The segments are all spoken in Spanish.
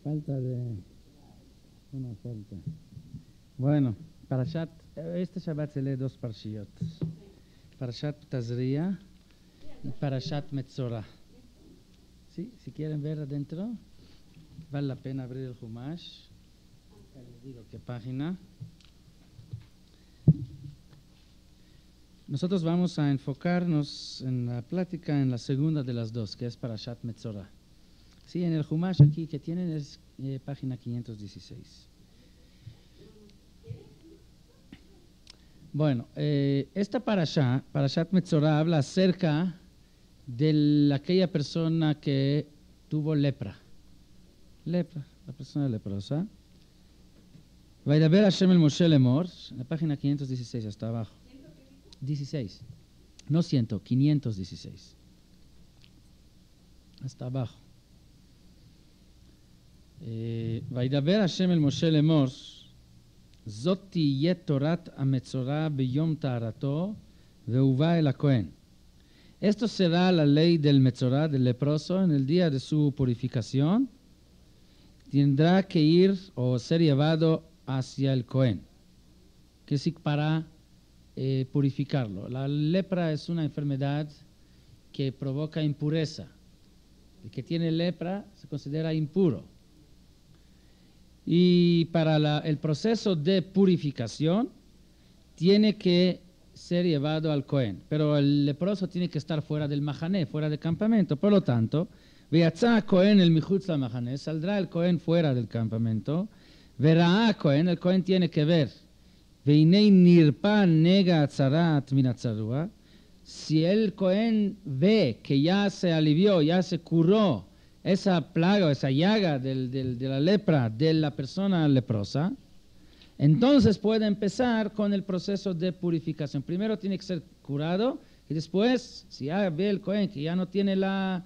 Falta de una falta. Bueno, Parashat, este Shabbat se lee dos parshiot. Parashat Tazria y Parashat Metzorah. ¿Sí? Si quieren ver adentro, vale la pena abrir el Humash. Ya les digo qué página. Nosotros vamos a enfocarnos en la plática en la segunda de las dos, que es Parashat Metzorah. Sí, en el Humash aquí que tienen es página 516. Bueno, esta Parashat Metzorah, habla acerca de aquella persona que tuvo lepra. Lepra, la persona leprosa. Vaidaber Hashem el Moshe lemor, en la página 516, hasta abajo. 16. No 100, 516. Hasta abajo. Vaidaber Hashem el Moshe lemor, זאת תהיה תורת המצורע ביום טהרתו והובא אל הכהן. Esto será la ley del Metzorah, del leproso, en el día de su purificación. Tendrá que ir o ser llevado hacia el Cohen, que es para purificarlo. La lepra es una enfermedad que provoca impureza. El que tiene lepra se considera impuro. Y para el proceso de purificación tiene que ser llevado al Cohen. Pero el leproso tiene que estar fuera del mahané, fuera del campamento. Por lo tanto, Veyatzá Cohen el michutz la mahané, saldrá el Cohen fuera del campamento. Verá Cohen, el Cohen tiene que ver. Veinei nirpa nega atzarat min atzarua. Si el Cohen ve que ya se alivió, ya se curó esa plaga, esa llaga de la lepra de la persona leprosa, entonces puede empezar con el proceso de purificación. Primero tiene que ser curado y después, si ya ve el Cohen que ya no tiene la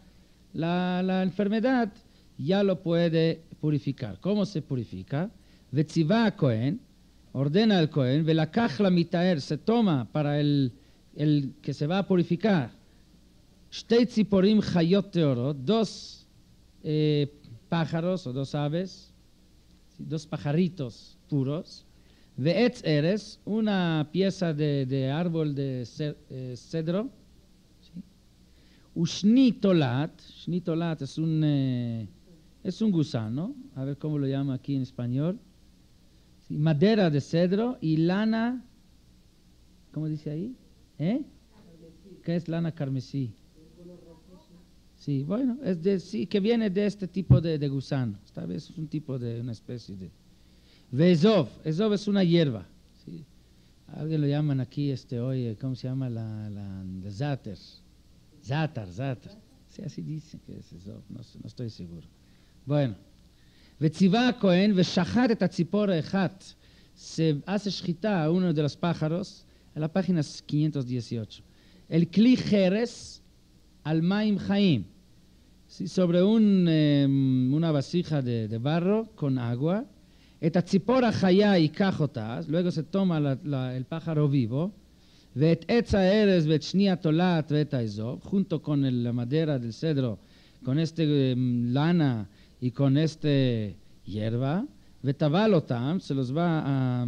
enfermedad, ya lo puede purificar. ¿Cómo se purifica? Vetzivá Cohen, ordena al Cohen, velakach la mitaer, se toma para el que se va a purificar, shtei tziporim chayot teorot, dos pájaros o dos aves, dos pajaritos puros, ve'etz eres, una pieza de árbol de cedro, ¿sí? Ushni tolat es un gusano, a ver cómo lo llama aquí en español, ¿sí? Madera de cedro y lana, ¿cómo dice ahí? ¿Qué es lana carmesí? Sí, bueno, sí, que viene de este tipo de gusano. Esta vez es un tipo de, una especie de... Vezov es una hierba. ¿Sí? Alguien lo llaman aquí hoy, ¿cómo se llama? La záter. Zátar. Sí, así dicen que es Vezov, no estoy seguro. Bueno. Vetzivá Cohen, veshachat et hatzipor echat. Se hace shchita a uno de los pájaros, en la página 518. El kli jeres al maim chaim. Sí, sobre una vasija de barro con agua, et hatzipor hachaya yikach otaz, luego se toma el pájaro vivo, ve'et etz ha'erez ve'et shni hatolat ve'et ha'ezov, junto con la madera del cedro, con lana y con hierba, ve'taval otam, se los va a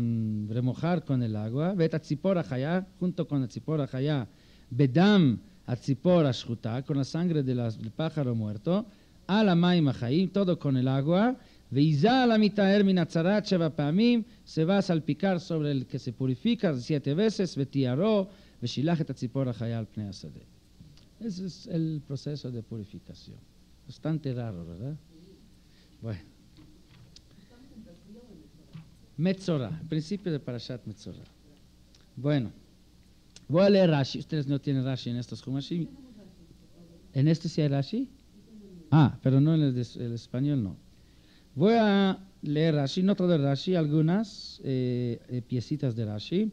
remojar con el agua, ve'et hatzipor hachaya, junto con el tzipor hachaya, bedam Atzipor ashchuta, con la sangre del pájaro muerto, a la maim hachaim, todo con el agua, veiza la mitaer min atzarat sheva pa'amim, se va a salpicar sobre el que se purifica 7 veces, vetiaro, veshilach et atzipor hachaya al pnei hasadeh. Ese es el proceso de purificación. Bastante raro, ¿verdad? Bueno. Metzorah, el principio de Parashat Metzorah. Bueno. Voy a leer Rashi. Ustedes no tienen Rashi en estos Humashim. ¿En este sí hay Rashi? Pero no en el español, no. Voy a leer Rashi, no todo el Rashi, algunas piecitas de Rashi.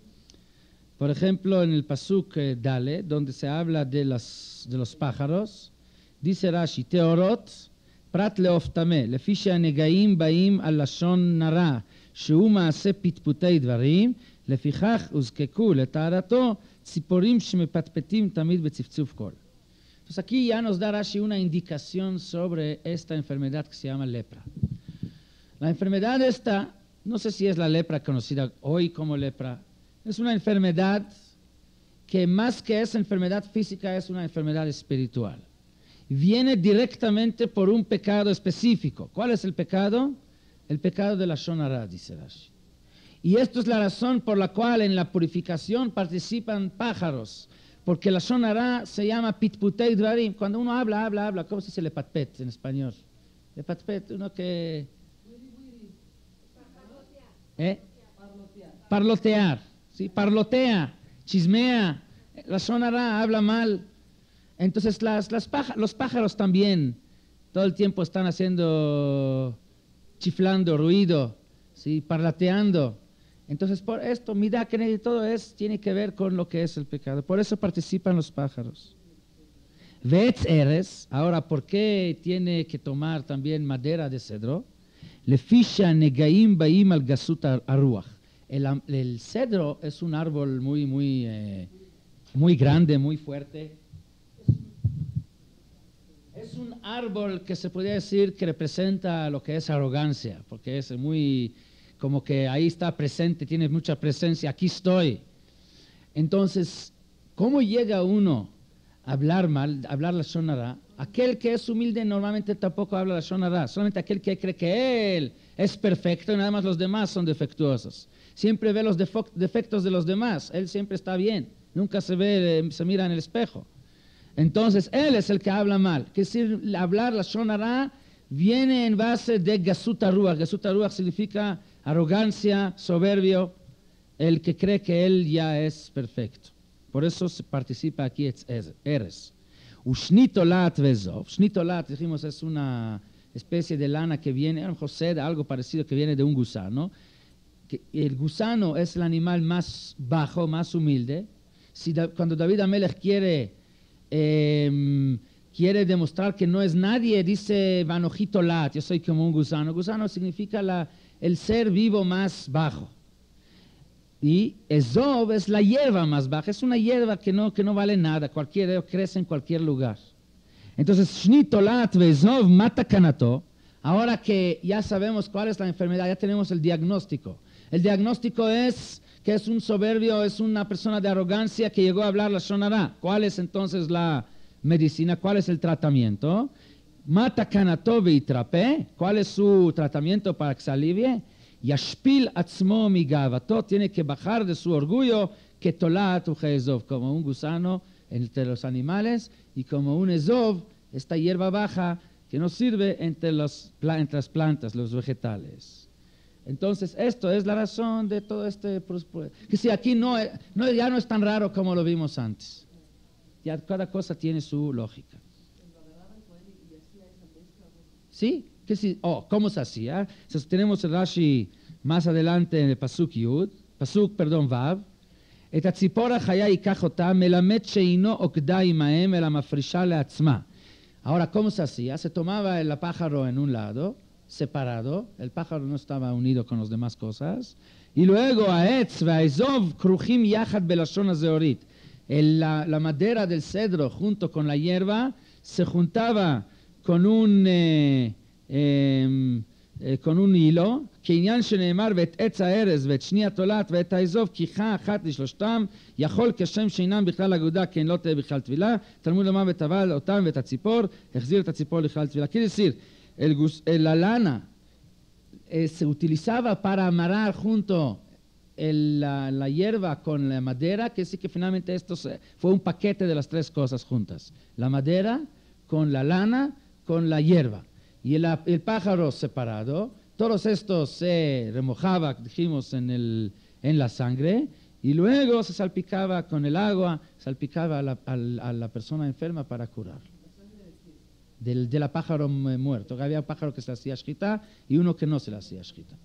Por ejemplo, en el Pasuk Dale, donde se habla de los pájaros, dice Rashi, Teorot, prat leoftame, lefi she'anegaim baim al lashon nara, שהוא מעשה פטפוטי דברים, לפיכך הוזקקו לטהרתו ציפורים שמפטפטים תמיד בצפצוף קול. Entonces aquí ya nos da Rashi una indicación sobre esta enfermedad que se llama lepra. La enfermedad esta, no sé si es la lepra conocida hoy como lepra, es una enfermedad que más que es enfermedad física es una enfermedad espiritual. Viene directamente por un pecado específico. ¿Cuál es el pecado? El pecado de la Lashon Hara, dice Rashi. Y esto es la razón por la cual en la purificación participan pájaros, porque la Lashon Hara se llama pitputei dvarim. Cuando uno habla, ¿cómo se dice lepatpet en español? Lepatpet, uno que... Parlotear, ¿sí? Parlotea, chismea, la Lashon Hara habla mal. Entonces los pájaros también todo el tiempo están haciendo, chiflando, ruido, ¿sí? Parlateando. Entonces por esto, midakene y todo tiene que ver con lo que es el pecado. Por eso participan los pájaros. Ve'etz eres, ahora, ¿por qué tiene que tomar también madera de cedro? Lefisha negaim baim al gasut aruach. El cedro es un árbol muy grande, muy fuerte. Es un árbol que se podría decir que representa lo que es arrogancia, porque es muy, como que ahí está presente, tiene mucha presencia, aquí estoy. Entonces, ¿cómo llega uno a hablar mal, a hablar la Lashon Hara? Aquel que es humilde normalmente tampoco habla la Lashon Hara, solamente aquel que cree que él es perfecto y nada más los demás son defectuosos. Siempre ve los defectos de los demás, él siempre está bien, nunca se mira en el espejo. Entonces, él es el que habla mal. Que decir, hablar la Lashon Hara viene en base de gasut haruach. Gasut haruach significa arrogancia, soberbio, el que cree que él ya es perfecto. Por eso se participa aquí eres. Ushnitolat vezov. Shnitolat, dijimos, es una especie de lana que viene, a lo mejor seda, algo parecido que viene de un gusano. El gusano es el animal más bajo, más humilde. Cuando David Amelech quiere demostrar que no es nadie, dice Vanojito Lat, yo soy como un gusano. Gusano significa el ser vivo más bajo. Y Ezov es la hierba más baja, es una hierba que no vale nada, crece en cualquier lugar. Entonces, Shnito Lat Vezov mata kanato. Ahora que ya sabemos cuál es la enfermedad, ya tenemos el diagnóstico. El diagnóstico es que es un soberbio, es una persona de arrogancia que llegó a hablar la Lashon Hara. ¿Cuál es entonces la medicina? ¿Cuál es el tratamiento? Mata kanato veitrape. ¿Cuál es su tratamiento para que se alivie? Yashpil atzmo migavato. Tiene que bajar de su orgullo que tolat ujeezov, como un gusano entre los animales y como un ezov, esta hierba baja que nos sirve entre las plantas, los vegetales. Entonces, esto es la razón de todo que si aquí ya no es tan raro como lo vimos antes. Ya cada cosa tiene su lógica. ¿Sí? ¿Cómo se hacía? Entonces, tenemos el Rashi más adelante en el Pasuk Vav. את הציפור החיה ייקח אותה, מלמד שאינו עוקדה עמהם, אלא מפרישה לעצמה. Ahora, ¿cómo se hacía? Se tomaba el pájaro en un lado, separado, el pájaro no estaba unido con las demás cosas, y luego העץ והאזוב כרוכים יחד בלשון הזהורית. La madera del cedro junto con la hierba se juntaba con un hilo, כעניין שנאמר ואת עץ הארז ואת שני התולעת ואת האזוב כיחה אחת לשלושתם, יכול כשם שאינם בכלל אגודה כן לא תהיה בכלל טבילה. תלמוד לומר וטבל אותם ואת הציפור, החזיר את הציפור לכלל טבילה. Quiere decir, la lana se utilizaba para amarrar junto la hierba con la madera, que sí que finalmente esto fue un paquete de las tres cosas juntas. La madera con la lana con la hierba. Y el pájaro separado, todos estos se remojaba, dijimos, en la sangre, y luego se salpicaba con el agua, salpicaba a la persona enferma para curarlo. De la pájaro muerto. Había un pájaro que se le hacía shchita y uno que no se le hacía shchita.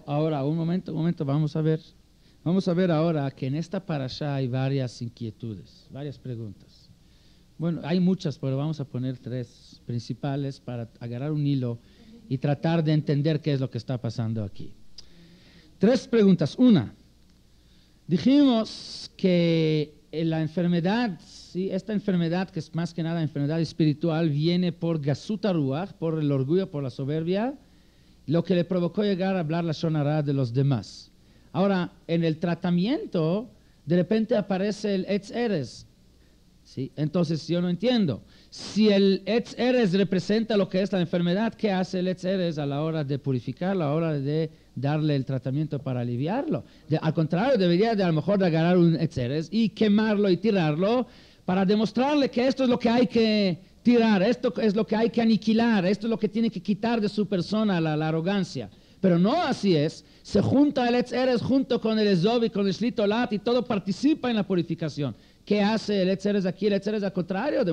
Ahora, un momento, vamos a ver. Vamos a ver ahora que en esta parashá hay varias inquietudes, varias preguntas. Bueno, hay muchas, pero vamos a poner tres principales para agarrar un hilo y tratar de entender qué es lo que está pasando aquí. Tres preguntas. Una, Dijimos que la enfermedad, ¿sí? Esta enfermedad, que es más que nada enfermedad espiritual, viene por Gasuta Ruach, por el orgullo, por la soberbia, lo que le provocó llegar a hablar la Lashon Hara de los demás. Ahora, en el tratamiento, de repente aparece el Etz Eres. ¿Sí? Entonces, yo no entiendo. Si el Etz Eres representa lo que es la enfermedad, ¿qué hace el Etz Eres a la hora de purificarlo, a la hora de darle el tratamiento para aliviarlo? Al contrario, debería de a lo mejor de agarrar un Etz Eres y quemarlo y tirarlo para demostrarle que esto es lo que hay que tirar, esto es lo que hay que aniquilar, esto es lo que tiene que quitar de su persona, la arrogancia. Pero no así es. Se junta el Etz Eres junto con el Ezov y con el Shlitolat y todo participa en la purificación. ¿Qué hace el Etz Eres aquí? El Etz Eres al contrario,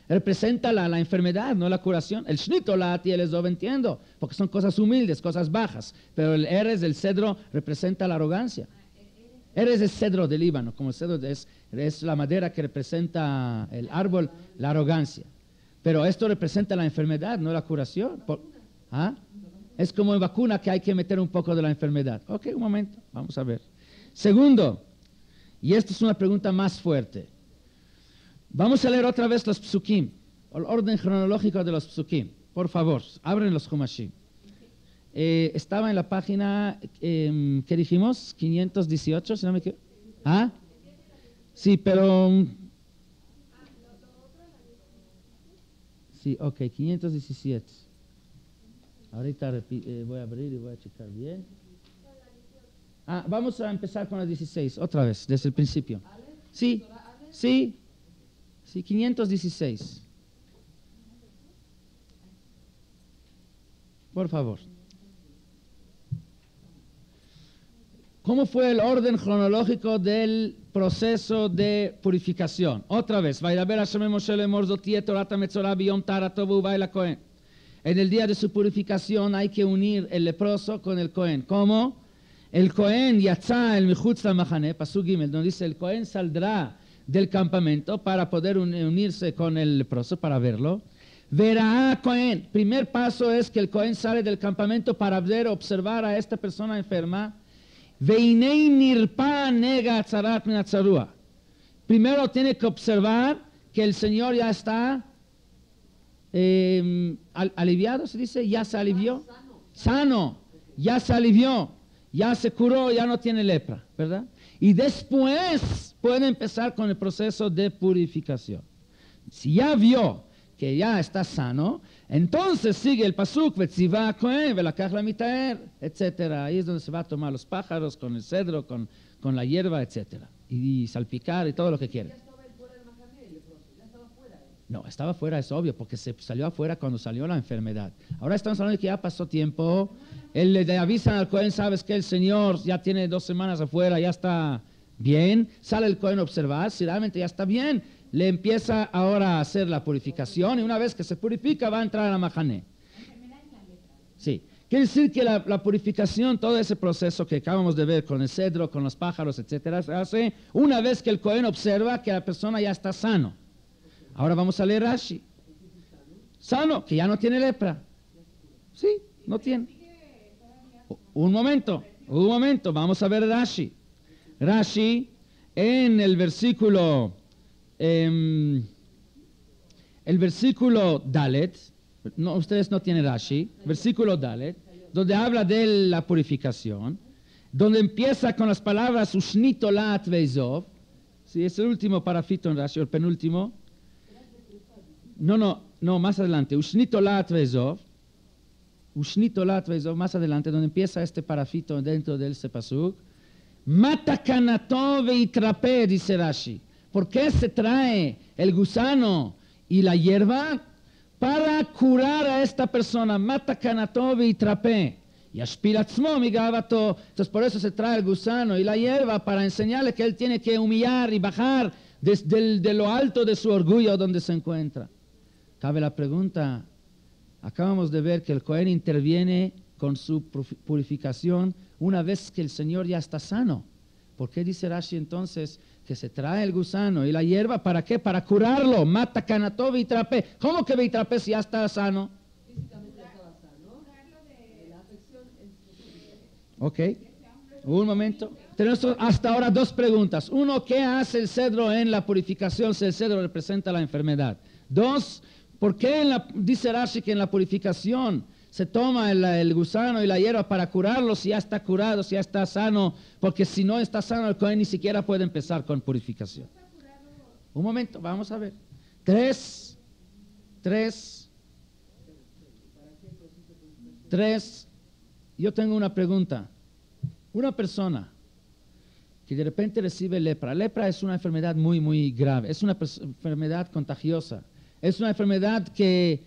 representa la enfermedad, no la curación. El Shlitolat y el Ezov entiendo, porque son cosas humildes, cosas bajas. Pero el Eres, el cedro, representa la arrogancia. Eres el cedro del Líbano, como el cedro es la madera que representa el árbol, la arrogancia. Pero esto representa la enfermedad, no la curación. ¿Ah? Es como en vacuna que hay que meter un poco de la enfermedad. Ok, un momento, vamos a ver. Segundo, y esta es una pregunta más fuerte. Vamos a leer otra vez los psukim, el orden cronológico de los psukim. Por favor, abren los Humashim. Estaba en la página, ¿qué dijimos? 518, si no me equivoco. ¿Ah? Sí, pero... Sí, ok, 517. Ahorita voy a abrir y voy a checar bien. Vamos a empezar con la 16, otra vez, desde el principio. Sí, 516. Por favor. ¿Cómo fue el orden cronológico del proceso de purificación? Otra vez. En el día de su purificación hay que unir el leproso con el Cohen. ¿Cómo? El Cohen yatza el michutz lamachane, pasuk gimel, donde dice el Cohen saldrá del campamento para poder unirse con el leproso, para verlo. Verá Cohen. Primer paso es que el Cohen sale del campamento para ver, observar a esta persona enferma. Veinei nirpa nega atzarat min atzarua. Primero tiene que observar que el Señor ya está aliviado, se dice, ya se alivió. Sano, ya se alivió, ya se curó, ya no tiene lepra, ¿verdad? Y después puede empezar con el proceso de purificación. Si ya vio que ya está sano, entonces sigue el pasuk, vetziva Cohen, velakach la mitaer, etcétera. Ahí es donde se va a tomar los pájaros, con el cedro, con la hierba, etcétera. Y salpicar y todo lo que quiere. ¿Ya estaba fuera del Mahané, ¿Ya estaba fuera? No, estaba fuera, es obvio, porque se salió afuera cuando salió la enfermedad. Ahora estamos hablando de que ya pasó tiempo. Él le avisan al Cohen, sabes que el Señor ya tiene 2 semanas afuera, ya está bien. Sale el Cohen a observar, si realmente ya está bien, le empieza ahora a hacer la purificación y una vez que se purifica va a entrar a la Mahané. Sí, quiere decir que la purificación, todo ese proceso que acabamos de ver con el cedro, con los pájaros, etcétera, se hace una vez que el Cohen observa que la persona ya está sano. Ahora vamos a leer Rashi. Sano, que ya no tiene lepra. Sí, no tiene. Un momento, vamos a ver Rashi. Rashi en el versículo Dalet, no, ustedes no tienen Rashi, versículo Dalet, donde habla de la purificación, donde empieza con las palabras Ushnito Lat Veizov, sí, es el último parafito en Rashi, el penúltimo. No, más adelante, Ushnito Lat Veizov, más adelante, donde empieza este parafito dentro del pasuk, Mata kanato veitrape, dice Rashi. ¿Por qué se trae el gusano y la hierba? Para curar a esta persona. Mata kanato veitrape. Yashpil atzmo migavato. Entonces por eso se trae el gusano y la hierba para enseñarle que él tiene que humillar y bajar de lo alto de su orgullo donde se encuentra. Cabe la pregunta. Acabamos de ver que el Cohen interviene con su purificación una vez que el Señor ya está sano. ¿Por qué dice Rashi entonces que se trae el gusano y la hierba? ¿Para qué? Para curarlo. Mata canato vitrape. ¿Cómo que vitrape si ya está sano? Físicamente estaba sano. Ok. Un momento. tenemos hasta ahora dos preguntas. Uno, ¿qué hace el cedro en la purificación si el cedro representa la enfermedad? Dos, ¿por qué dice Rashi que en la purificación se toma el gusano y la hierba para curarlo si ya está curado, si ya está sano? Porque si no está sano, el Cohen ni siquiera puede empezar con purificación. Un momento, vamos a ver. Tres. Yo tengo una pregunta. Una persona que de repente recibe lepra. Lepra es una enfermedad muy, muy grave. Es una enfermedad contagiosa. Es una enfermedad que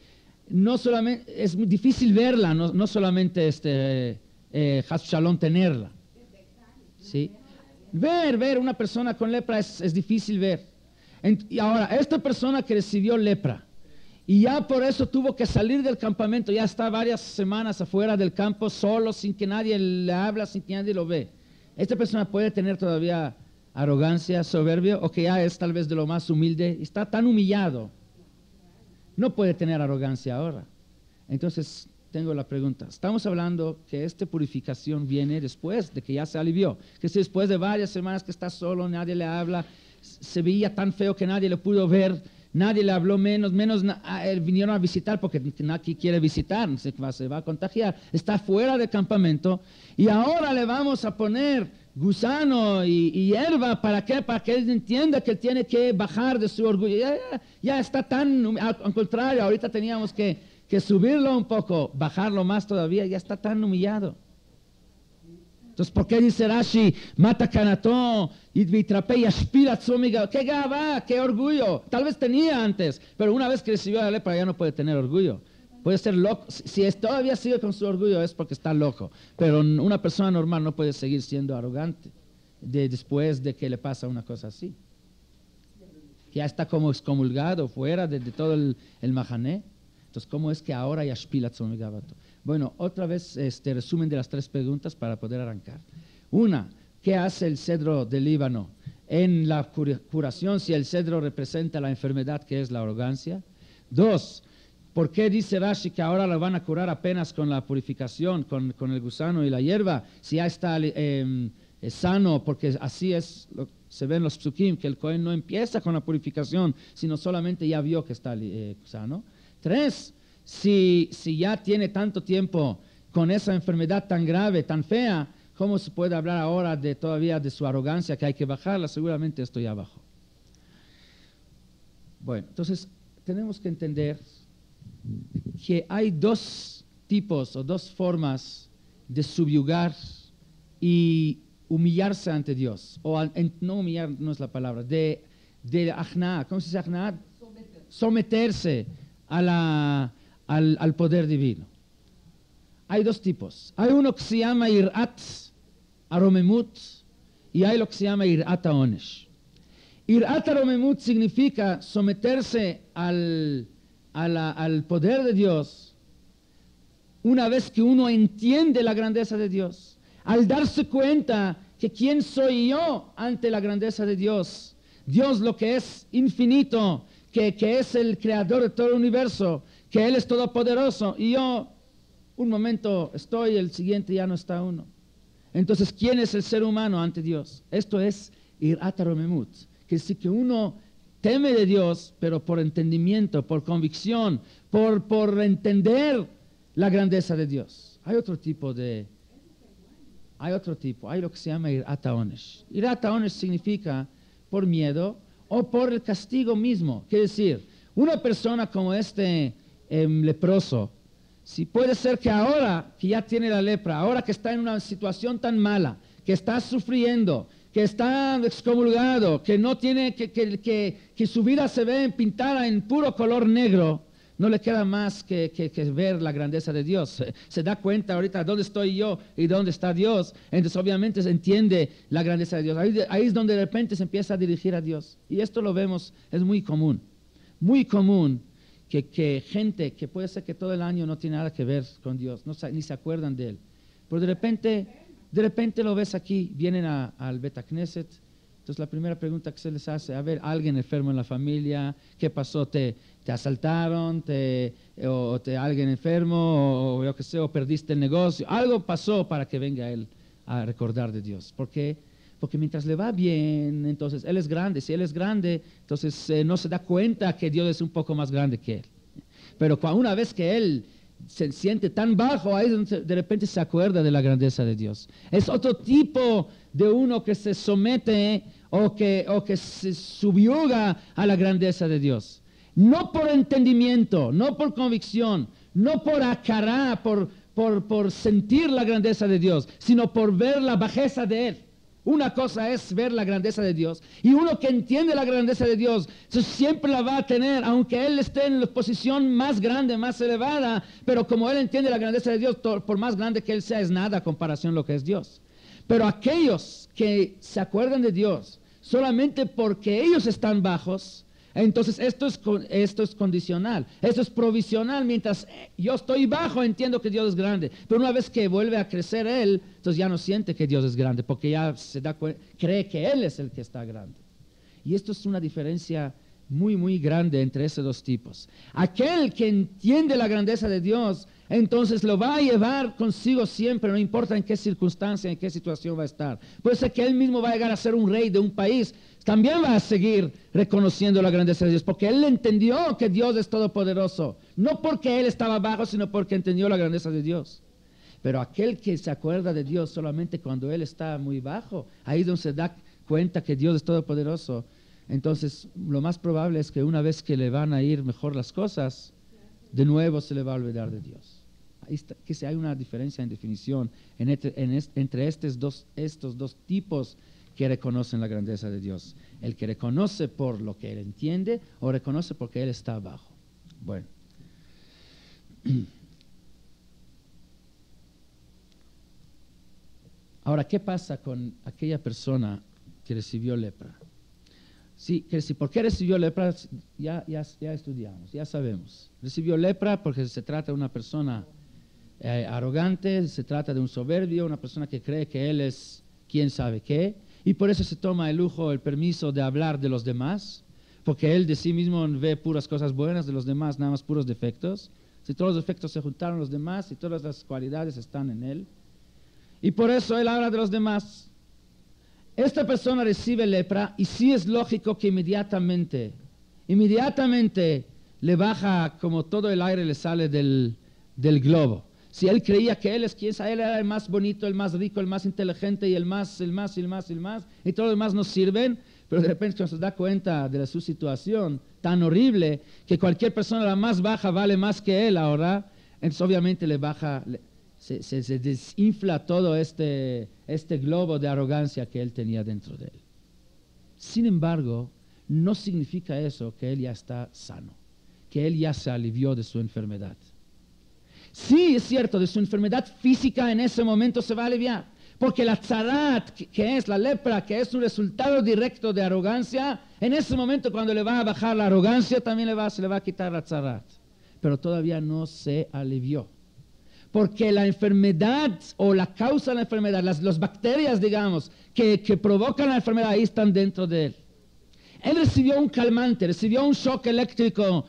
no solamente es muy difícil verla, no solamente Has Shalom tenerla. ¿Sí? Ver una persona con lepra es difícil ver. Y ahora, esta persona que recibió lepra y ya por eso tuvo que salir del campamento, ya está varias semanas afuera del campo solo, sin que nadie le habla, sin que nadie lo ve. Esta persona puede tener todavía arrogancia, soberbia, o que ya es tal vez de lo más humilde, está tan humillado. No puede tener arrogancia ahora. Entonces, tengo la pregunta. Estamos hablando que esta purificación viene después de que ya se alivió. Que si después de varias semanas que está solo, nadie le habla, se veía tan feo que nadie le pudo ver, nadie le habló menos vinieron a visitar porque nadie quiere visitar, se va a contagiar. Está fuera del campamento y ahora le vamos a poner gusano y hierba. ¿Para qué? Para que él entienda que él tiene que bajar de su orgullo. Ya está tan, al contrario, ahorita teníamos que subirlo un poco, bajarlo más todavía, ya está tan humillado. Entonces, ¿por qué dice Rashi, mata canato y vitrape y aspira tzumiga? ¡Qué gaba! ¡Qué orgullo! Tal vez tenía antes, pero una vez que recibió la lepra ya no puede tener orgullo. Puede ser loco. Si todavía sigue con su orgullo es porque está loco. Pero una persona normal no puede seguir siendo arrogante después de que le pasa una cosa así. Ya está como excomulgado, fuera de todo el mahané. Entonces, ¿cómo es que ahora yashpila tzumigabato? Bueno, otra vez resumen de las tres preguntas para poder arrancar. Una, ¿qué hace el cedro del Líbano en la curación si el cedro representa la enfermedad que es la arrogancia? Dos, ¿por qué dice Rashi que ahora lo van a curar apenas con la purificación, con el gusano y la hierba, si ya está sano? Porque así se ven los psukim, que el Cohen no empieza con la purificación, sino solamente ya vio que está sano. Tres, si ya tiene tanto tiempo con esa enfermedad tan grave, tan fea, ¿cómo se puede hablar ahora todavía de su arrogancia, que hay que bajarla? Seguramente esto ya bajó. Bueno, entonces tenemos que entender que hay dos tipos o dos formas de subyugar y humillarse ante Dios. No humillar no es la palabra, de ajna, ¿cómo se dice ajna? Someterse al poder divino. Hay dos tipos. Hay uno que se llama irat aromemut y hay lo que se llama irat haonesh. Irat aromemut significa someterse al poder de Dios una vez que uno entiende la grandeza de Dios, al darse cuenta que quién soy yo ante la grandeza de Dios. Dios, lo que es infinito, que es el creador de todo el universo, que Él es todopoderoso, y yo un momento estoy, el siguiente ya no está uno. Entonces, ¿quién es el ser humano ante Dios? Esto es irat aromemut, que es que uno teme de Dios, pero por entendimiento, por convicción, por entender la grandeza de Dios. Hay otro tipo, hay lo que se llama irat haonesh. Irat haonesh significa por miedo o por el castigo mismo. Quiere decir, una persona como leproso, si puede ser que ahora que ya tiene la lepra, ahora que está en una situación tan mala, que está sufriendo, que está excomulgado, que no tiene, que su vida se ve pintada en puro color negro, no le queda más que ver la grandeza de Dios. Se da cuenta ahorita dónde estoy yo y dónde está Dios. Entonces obviamente se entiende la grandeza de Dios. Ahí es donde de repente se empieza a dirigir a Dios. Y esto lo vemos, es muy común. Muy común que gente que puede ser que todo el año no tiene nada que ver con Dios, ni se acuerdan de Él. Pero de repente lo ves aquí, vienen al Bet Knesset. Entonces la primera pregunta que se les hace, a ver, alguien enfermo en la familia, ¿qué pasó? ¿Te asaltaron? ¿Alguien enfermo? O perdiste el negocio. Algo pasó para que venga él a recordar de Dios. ¿Por qué? Porque mientras le va bien, entonces él es grande. Si él es grande, entonces no se da cuenta que Dios es un poco más grande que él. Pero una vez que él se siente tan bajo, ahí de repente se acuerda de la grandeza de Dios. Es otro tipo de uno que se somete o que se subyuga a la grandeza de Dios. No por entendimiento, no por convicción, no por acará, por sentir la grandeza de Dios, sino por ver la bajeza de Él. Una cosa es ver la grandeza de Dios, y uno que entiende la grandeza de Dios, siempre la va a tener, aunque él esté en la posición más grande, más elevada, pero como él entiende la grandeza de Dios, por más grande que él sea, es nada a comparación lo que es Dios. Pero aquellos que se acuerdan de Dios solamente porque ellos están bajos, entonces esto es condicional, esto es provisional. Mientras yo estoy bajo, entiendo que Dios es grande, pero una vez que vuelve a crecer él, entonces ya no siente que Dios es grande, porque ya cree que él es el que está grande. Y esto es una diferencia muy, muy grande entre esos dos tipos. Aquel que entiende la grandeza de Dios, entonces lo va a llevar consigo siempre, no importa en qué circunstancia, en qué situación va a estar. Puede ser que él mismo va a llegar a ser un rey de un país, también va a seguir reconociendo la grandeza de Dios, porque él entendió que Dios es todopoderoso, no porque él estaba bajo, sino porque entendió la grandeza de Dios. Pero aquel que se acuerda de Dios solamente cuando él está muy bajo, ahí es donde se da cuenta que Dios es todopoderoso. Entonces, lo más probable es que una vez que le van a ir mejor las cosas, de nuevo se le va a olvidar de Dios. Ahí está, que si hay una diferencia en definición entre estos dos tipos que reconocen la grandeza de Dios. El que reconoce por lo que él entiende o reconoce porque él está abajo. Bueno. Ahora, ¿qué pasa con aquella persona que recibió lepra? Sí, ¿por qué recibió lepra? Ya estudiamos, ya sabemos. Recibió lepra porque se trata de una persona arrogante, se trata de un soberbio, una persona que cree que él es quién sabe qué, y por eso se toma el lujo, el permiso de hablar de los demás, porque él de sí mismo ve puras cosas buenas, de los demás nada más puros defectos. Si todos los defectos se juntaron los demás y todas las cualidades están en él, y por eso él habla de los demás. Esta persona recibe lepra y sí es lógico que inmediatamente le baja, como todo el aire le sale del globo. Si él creía que él es quien sabe, él era el más bonito, el más rico, el más inteligente y el más, y todos los demás no sirven, pero de repente cuando se da cuenta de su situación tan horrible, que cualquier persona la más baja vale más que él ahora, entonces obviamente le baja, se desinfla todo este globo de arrogancia que él tenía dentro de él. Sin embargo, no significa eso que él ya está sano, que él ya se alivió de su enfermedad. Sí, es cierto, de su enfermedad física en ese momento se va a aliviar, porque la tzarat, que es la lepra, que es un resultado directo de arrogancia, en ese momento cuando le va a bajar la arrogancia, también se le va a quitar la tzarat, pero todavía no se alivió. Porque la enfermedad o la causa de la enfermedad, las bacterias, digamos, que provocan la enfermedad, ahí están dentro de él. Él recibió un calmante, recibió un shock eléctrico,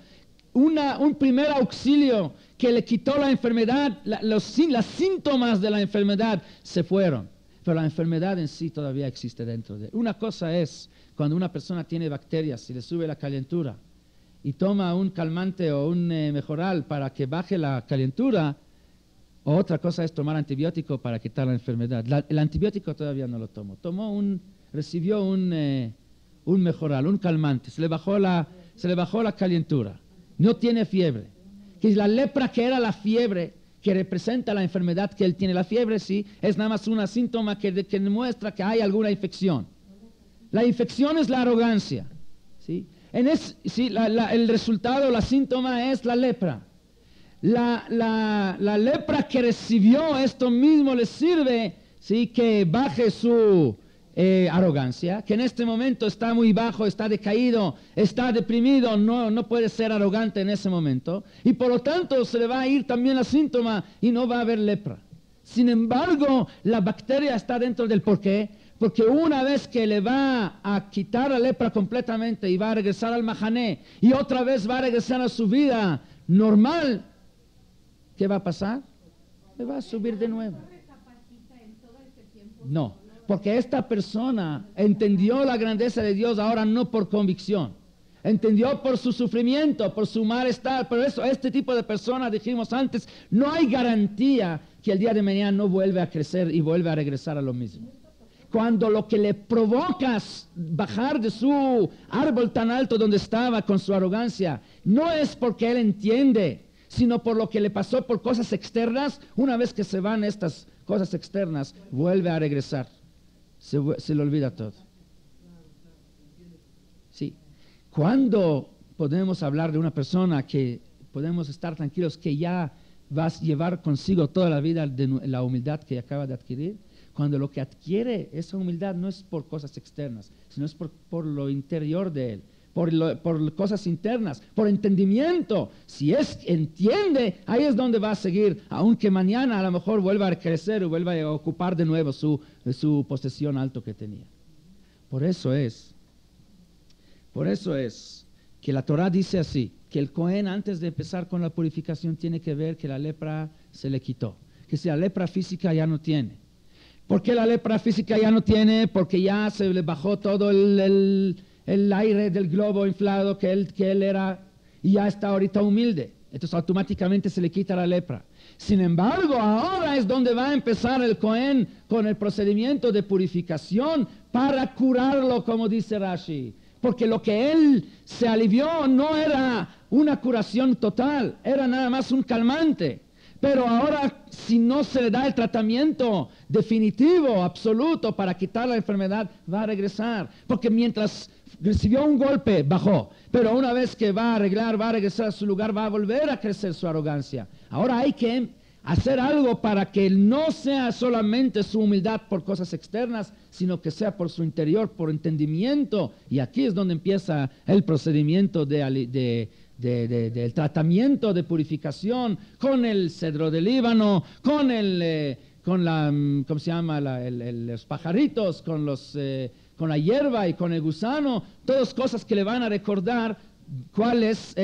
un primer auxilio que le quitó la enfermedad, los síntomas de la enfermedad se fueron, pero la enfermedad en sí todavía existe dentro de él. Una cosa es cuando una persona tiene bacterias y le sube la calentura y toma un calmante o un mejoral para que baje la calentura. Otra cosa es tomar antibiótico para quitar la enfermedad. El antibiótico todavía no lo tomó. Recibió un mejoral, un calmante. Se le bajó la calentura. No tiene fiebre. Que la lepra, que era la fiebre, que representa la enfermedad que él tiene. La fiebre sí es nada más un síntoma que demuestra que hay alguna infección. La infección es la arrogancia. ¿Sí? El resultado, la síntoma es la lepra. La lepra que recibió, esto mismo le sirve, ¿sí? Que baje su arrogancia, que en este momento está muy bajo, está decaído, está deprimido, no puede ser arrogante en ese momento, y por lo tanto se le va a ir también el síntoma y no va a haber lepra. Sin embargo, la bacteria está dentro del ¿por qué? Porque una vez que le va a quitar la lepra completamente y va a regresar al mahané y otra vez va a regresar a su vida normal, ¿qué va a pasar? Le va a subir de nuevo. No, Porque esta persona entendió la grandeza de Dios ahora no por convicción. Entendió por su sufrimiento, por su malestar. Por eso este tipo de personas, dijimos antes, no hay garantía que el día de mañana no vuelve a crecer y vuelve a regresar a lo mismo. Cuando lo que le provoca bajar de su árbol tan alto donde estaba con su arrogancia, no es porque él entiende, sino por lo que le pasó por cosas externas. Una vez que se van estas cosas externas, vuelve a regresar. Se le olvida todo. Sí. ¿Cuándo podemos hablar de una persona que podemos estar tranquilos que ya va a llevar consigo toda la vida de la humildad que acaba de adquirir? Cuando lo que adquiere esa humildad no es por cosas externas, sino es por lo interior de él, por cosas internas, por entendimiento. Si entiende, ahí es donde va a seguir, aunque mañana a lo mejor vuelva a crecer o vuelva a ocupar de nuevo su posesión alto que tenía. Por eso es que la Torah dice así, que el Cohen antes de empezar con la purificación tiene que ver que la lepra se le quitó, que si la lepra física ya no tiene. ¿Por qué la lepra física ya no tiene? Porque ya se le bajó todo el aire del globo inflado que él era y ya está ahorita humilde. Entonces automáticamente se le quita la lepra. Sin embargo, ahora es donde va a empezar el Cohen con el procedimiento de purificación para curarlo, como dice Rashi. Porque lo que él se alivió no era una curación total, era nada más un calmante. Pero ahora, si no se le da el tratamiento definitivo, absoluto, para quitar la enfermedad, va a regresar. Porque mientras recibió un golpe, bajó. Pero una vez que va a arreglar, va a regresar a su lugar, va a volver a crecer su arrogancia. Ahora hay que hacer algo para que no sea solamente su humildad por cosas externas, sino que sea por su interior, por entendimiento. Y aquí es donde empieza el procedimiento del tratamiento de purificación con el cedro del Líbano, con ¿cómo se llama? Los pajaritos, con la hierba y con el gusano, todas cosas que le van a recordar cuál es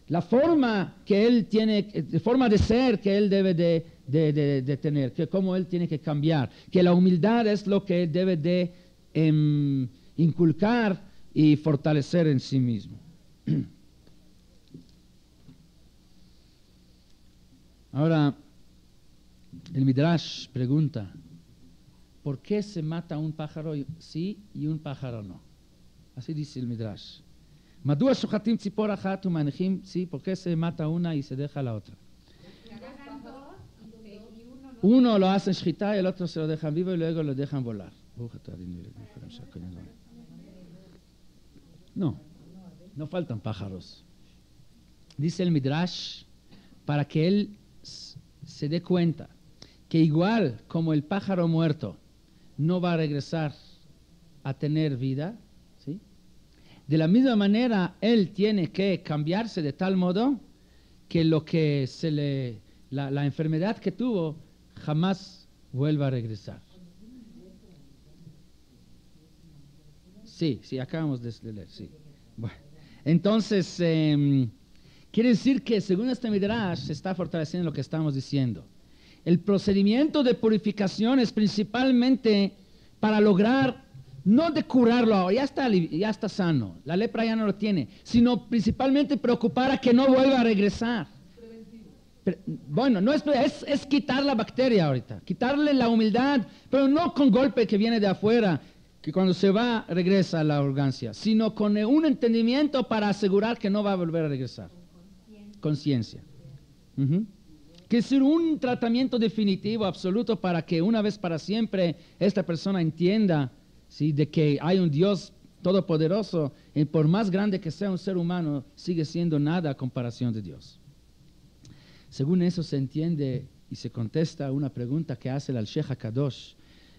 la forma que él tiene, de forma de ser que él debe de tener, que cómo él tiene que cambiar, que la humildad es lo que debe de inculcar y fortalecer en sí mismo. Ahora, el Midrash pregunta, ¿por qué se mata un pájaro sí y un pájaro no? Así dice el Midrash. Madua shochatim tzipor achat umanejim, sí, ¿por qué se mata una y se deja la otra? Uno lo hace shchita y el otro se lo dejan vivo y luego lo dejan volar. No faltan pájaros. Dice el Midrash, para que él se dé cuenta que igual como el pájaro muerto no va a regresar a tener vida, ¿sí? De la misma manera, él tiene que cambiarse de tal modo que la enfermedad que tuvo jamás vuelva a regresar. Sí, acabamos de leer, sí. Bueno, entonces, quiere decir que según este Midrash se está fortaleciendo lo que estamos diciendo. El procedimiento de purificación es principalmente para lograr, no de curarlo, ya está sano, la lepra ya no lo tiene, sino principalmente preocupar a que no vuelva a regresar. Bueno, no es quitar la bacteria ahorita, quitarle la humildad, pero no con golpe que viene de afuera, que cuando se va regresa la arrogancia, sino con un entendimiento para asegurar que no va a volver a regresar. Conciencia. Que es un tratamiento definitivo, absoluto, para que una vez para siempre esta persona entienda, ¿sí?, de que hay un Dios todopoderoso y por más grande que sea un ser humano, sigue siendo nada a comparación de Dios. Según eso se entiende y se contesta una pregunta que hace el Sheikh HaKadosh.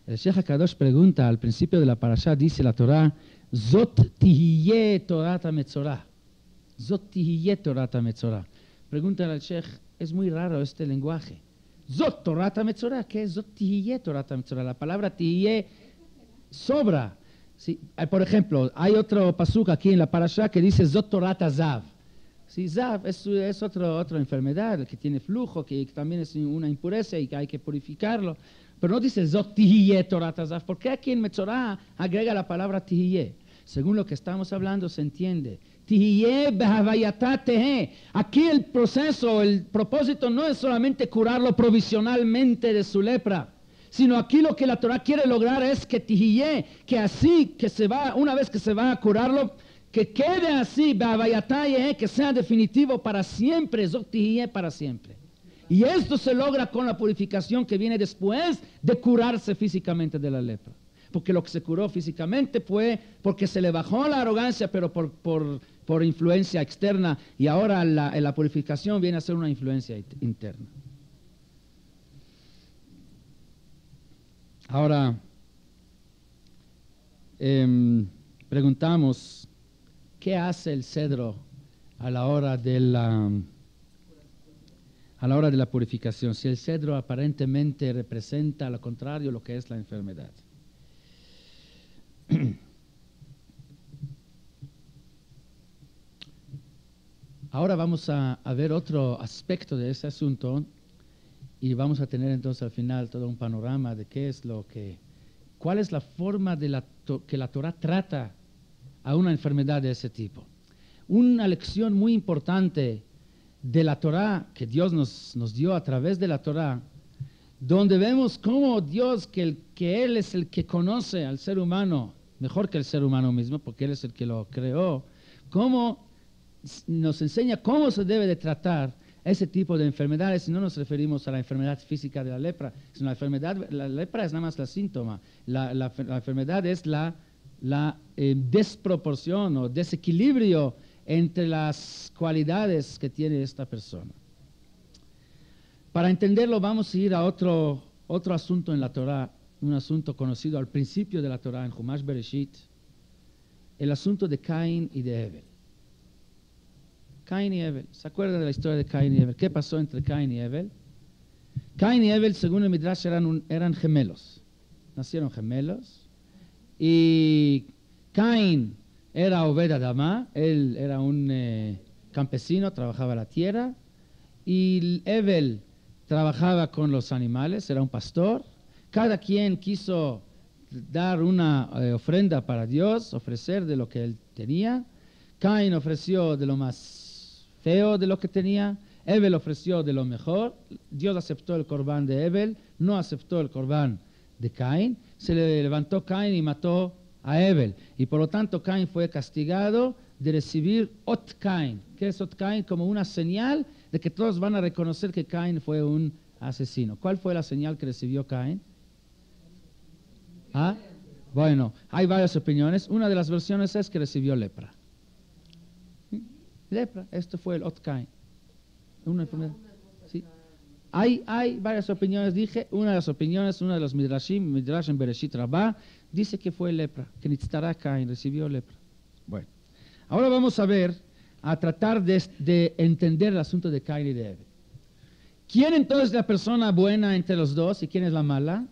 El Sheikh HaKadosh pregunta, al principio de la parashá, dice la Torah, Zot tihiyeh Torat HaMetzorah. Zot tihiyeh Torat HaMetzorah. Pregunta al Sheikh, es muy raro este lenguaje. Zot Torat HaMetzorah, ¿qué es Zot tihiyeh Torat HaMetzorah? La palabra tihiyeh sobra. ¿Sí? Por ejemplo, hay otro pasuk aquí en la parashá que dice Zot Torat HaZav. Sí, Zav es otra enfermedad que tiene flujo, que también es una impureza y que hay que purificarlo. pero no dice Zot Tihiyeh Torat Hazaf. ¿Por qué aquí en Metzorah agrega la palabra Tihiyeh? Según lo que estamos hablando se entiende. Tihiyeh behavayatá tehe. Aquí el proceso, el propósito no es solamente curarlo provisionalmente de su lepra, sino aquí lo que la Torah quiere lograr es que Tihiyeh, que así que se va, una vez que se va a curarlo, que quede así, behavayatá tehe, que sea definitivo para siempre, Zot Tihiyeh para siempre. Y esto se logra con la purificación que viene después de curarse físicamente de la lepra. Porque lo que se curó físicamente fue porque se le bajó la arrogancia, pero por influencia externa, y ahora la purificación viene a ser una influencia interna. Ahora, preguntamos, ¿qué hace el cedro a la hora de la purificación? Si el cedro aparentemente representa, al contrario, lo que es la enfermedad. Ahora vamos a ver otro aspecto de ese asunto y vamos a tener entonces al final todo un panorama de cuál es la forma que la Torah trata a una enfermedad de ese tipo. Una lección muy importante de la Torah que Dios nos dio a través de la Torah, donde vemos cómo Dios, que Él es el que conoce al ser humano mejor que el ser humano mismo, porque Él es el que lo creó, cómo nos enseña cómo se debe de tratar ese tipo de enfermedades. Y no nos referimos a la enfermedad física de la lepra, sino la lepra es nada más la síntoma. La enfermedad es la desproporción o desequilibrio entre las cualidades que tiene esta persona. Para entenderlo vamos a ir a otro asunto en la Torah, un asunto conocido al principio de la Torah en Humash Bereshit, el asunto de Caín y de Hebel. Caín y Hebel, ¿se acuerdan de la historia de Caín y Hebel? ¿Qué pasó entre Caín y Hebel? Caín y Hebel, según el Midrash, eran gemelos, nacieron gemelos, y Caín era Obed Adamá, él era un campesino, trabajaba la tierra, y Hebel trabajaba con los animales, era un pastor. Cada quien quiso dar una ofrenda para Dios, ofrecer de lo que él tenía. Caín ofreció de lo más feo de lo que tenía, Hebel ofreció de lo mejor. Dios aceptó el corbán de Hebel, no aceptó el corbán de Caín. Se le levantó Caín y mató a Hebel, y por lo tanto Caín fue castigado de recibir Ot Caín. ¿Qué es Ot Caín? Como una señal de que todos van a reconocer que Caín fue un asesino. ¿Cuál fue la señal que recibió Caín? ¿Ah? Bueno, hay varias opiniones. Una de las versiones es que recibió lepra. Lepra, esto fue el Ot Caín. Una enfermedad. ¿Sí? Hay varias opiniones, dije. Una de las opiniones, una de los Midrash en Bereshit Rabbah, dice que fue lepra, que Nitztara Caín recibió lepra. Bueno, ahora vamos a tratar de entender el asunto de Caín y de Hebel. ¿Quién entonces es la persona buena entre los dos y quién es la mala?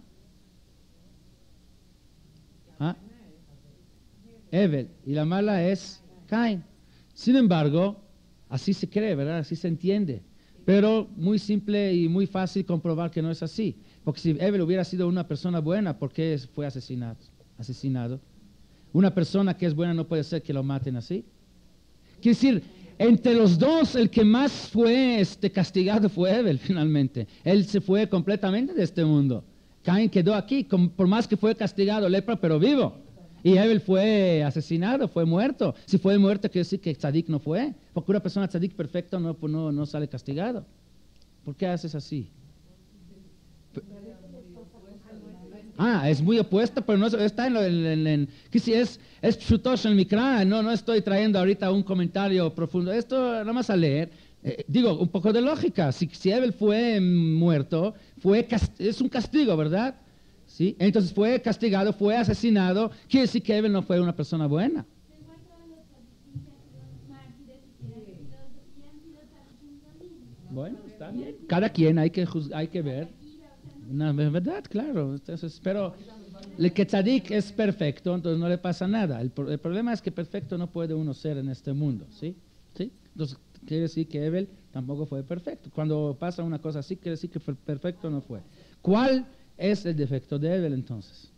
¿Ah? Hebel, y la mala es Caín. Sin embargo, así se cree, ¿verdad? Así se entiende. Pero muy simple y muy fácil comprobar que no es así. Porque si Hebel hubiera sido una persona buena, ¿por qué fue asesinado? Una persona que es buena no puede ser que lo maten así. Quiere decir, entre los dos, el que más fue castigado fue Hebel, finalmente. Él se fue completamente de este mundo. Caín quedó aquí, por más que fue castigado, lepra, pero vivo. Y Hebel fue asesinado, fue muerto. Si fue muerto, quiere decir que tzadik no fue. Porque una persona tzadik perfecta no sale castigado. ¿Por qué haces así? Es muy opuesta, pero no está que si es pshutosh en mikra, no estoy trayendo ahorita un comentario profundo. Esto nada más a leer. Digo, un poco de lógica. Si Hebel fue muerto, es un castigo, ¿verdad? ¿Sí? Entonces fue castigado, fue asesinado. Quiere decir que Hebel no fue una persona buena. Bueno, está bien. Cada quien hay que ver. No, es verdad, claro. Entonces, pero el que tzadik es perfecto, entonces no le pasa nada. El problema es que perfecto no puede uno ser en este mundo, ¿sí? ¿Sí? Entonces quiere decir que Hebel tampoco fue perfecto. Cuando pasa una cosa así, quiere decir que perfecto no fue. ¿Cuál es el defecto de Abel entonces.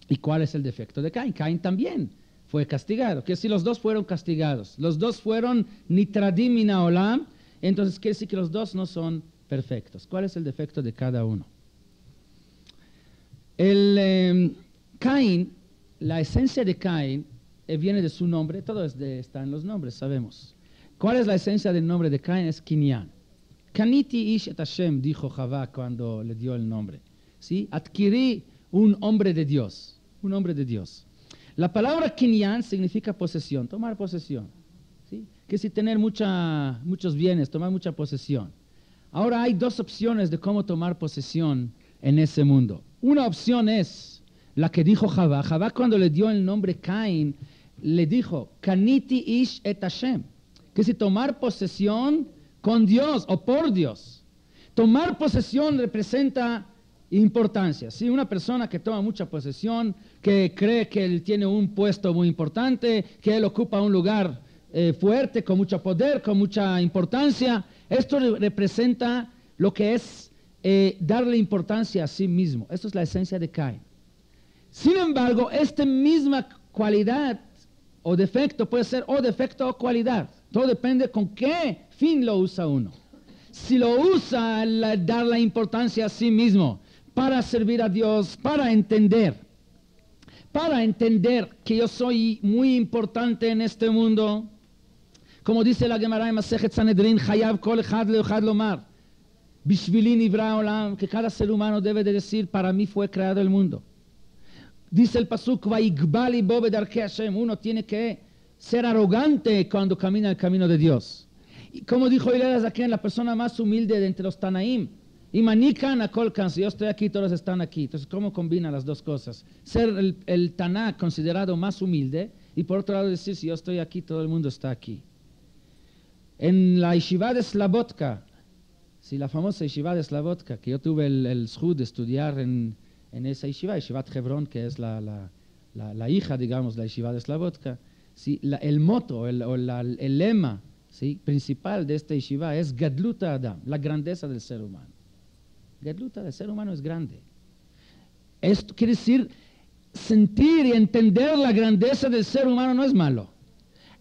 ¿Y cuál es el defecto de Caín? Caín también fue castigado. Que si los dos fueron castigados, los dos fueron nitradim min haolam, entonces quiere decir que los dos no son perfectos. ¿Cuál es el defecto de cada uno? Caín, la esencia de Caín viene de su nombre, todo está en los nombres, sabemos. ¿Cuál es la esencia del nombre de Caín? Es Kinyan. Kaniti ish et Hashem, dijo Javá cuando le dio el nombre. ¿Sí? Adquirí un hombre de Dios, un hombre de Dios. La palabra Kinyan significa posesión, tomar posesión. ¿Sí? Que si tener muchos bienes, tomar mucha posesión. Ahora hay dos opciones de cómo tomar posesión en ese mundo. Una opción es la que dijo Javá. Javá cuando le dio el nombre Caín, le dijo, Kaniti ish et Hashem. Que si tomar posesión con Dios o por Dios. Tomar posesión representa importancia. ¿Sí? Una persona que toma mucha posesión, que cree que él tiene un puesto muy importante, que él ocupa un lugar fuerte, con mucho poder, con mucha importancia. Esto representa lo que es darle importancia a sí mismo. Esto es la esencia de Caín. Sin embargo, esta misma cualidad o defecto puede ser o defecto o cualidad. Todo depende con qué fin lo usa uno. Si lo usa dar la importancia a sí mismo para servir a Dios, para entender que yo soy muy importante en este mundo, como dice la Gemara en Masejet Sanedrin, Hayav kol echad le'echad lomar, Bishvili nivra olam, que cada ser humano debe de decir, para mí fue creado el mundo. Dice el pasuk, Vayigba libo bedarkei Hashem, uno tiene que ser arrogante cuando camina el camino de Dios. Y como dijo Hillel Zaken, la persona más humilde de entre los Tanaim, y manikan a kolkan, si yo estoy aquí, todos están aquí. Entonces, ¿cómo combina las dos cosas? Ser el Taná considerado más humilde, y por otro lado decir, si yo estoy aquí, todo el mundo está aquí. En la Yeshiva de Slabotka, sí, la famosa Yeshiva de Slabotka, que yo tuve el zhut de estudiar en esa Yeshiva, Yeshivat Hebron, que es la hija, digamos, la Yeshiva de Slabotka. Sí, el moto, el lema, ¿sí?, principal de esta Yeshiva es Gadluta Adam, la grandeza del ser humano. Gadluta del ser humano es grande. Esto quiere decir, sentir y entender la grandeza del ser humano no es malo.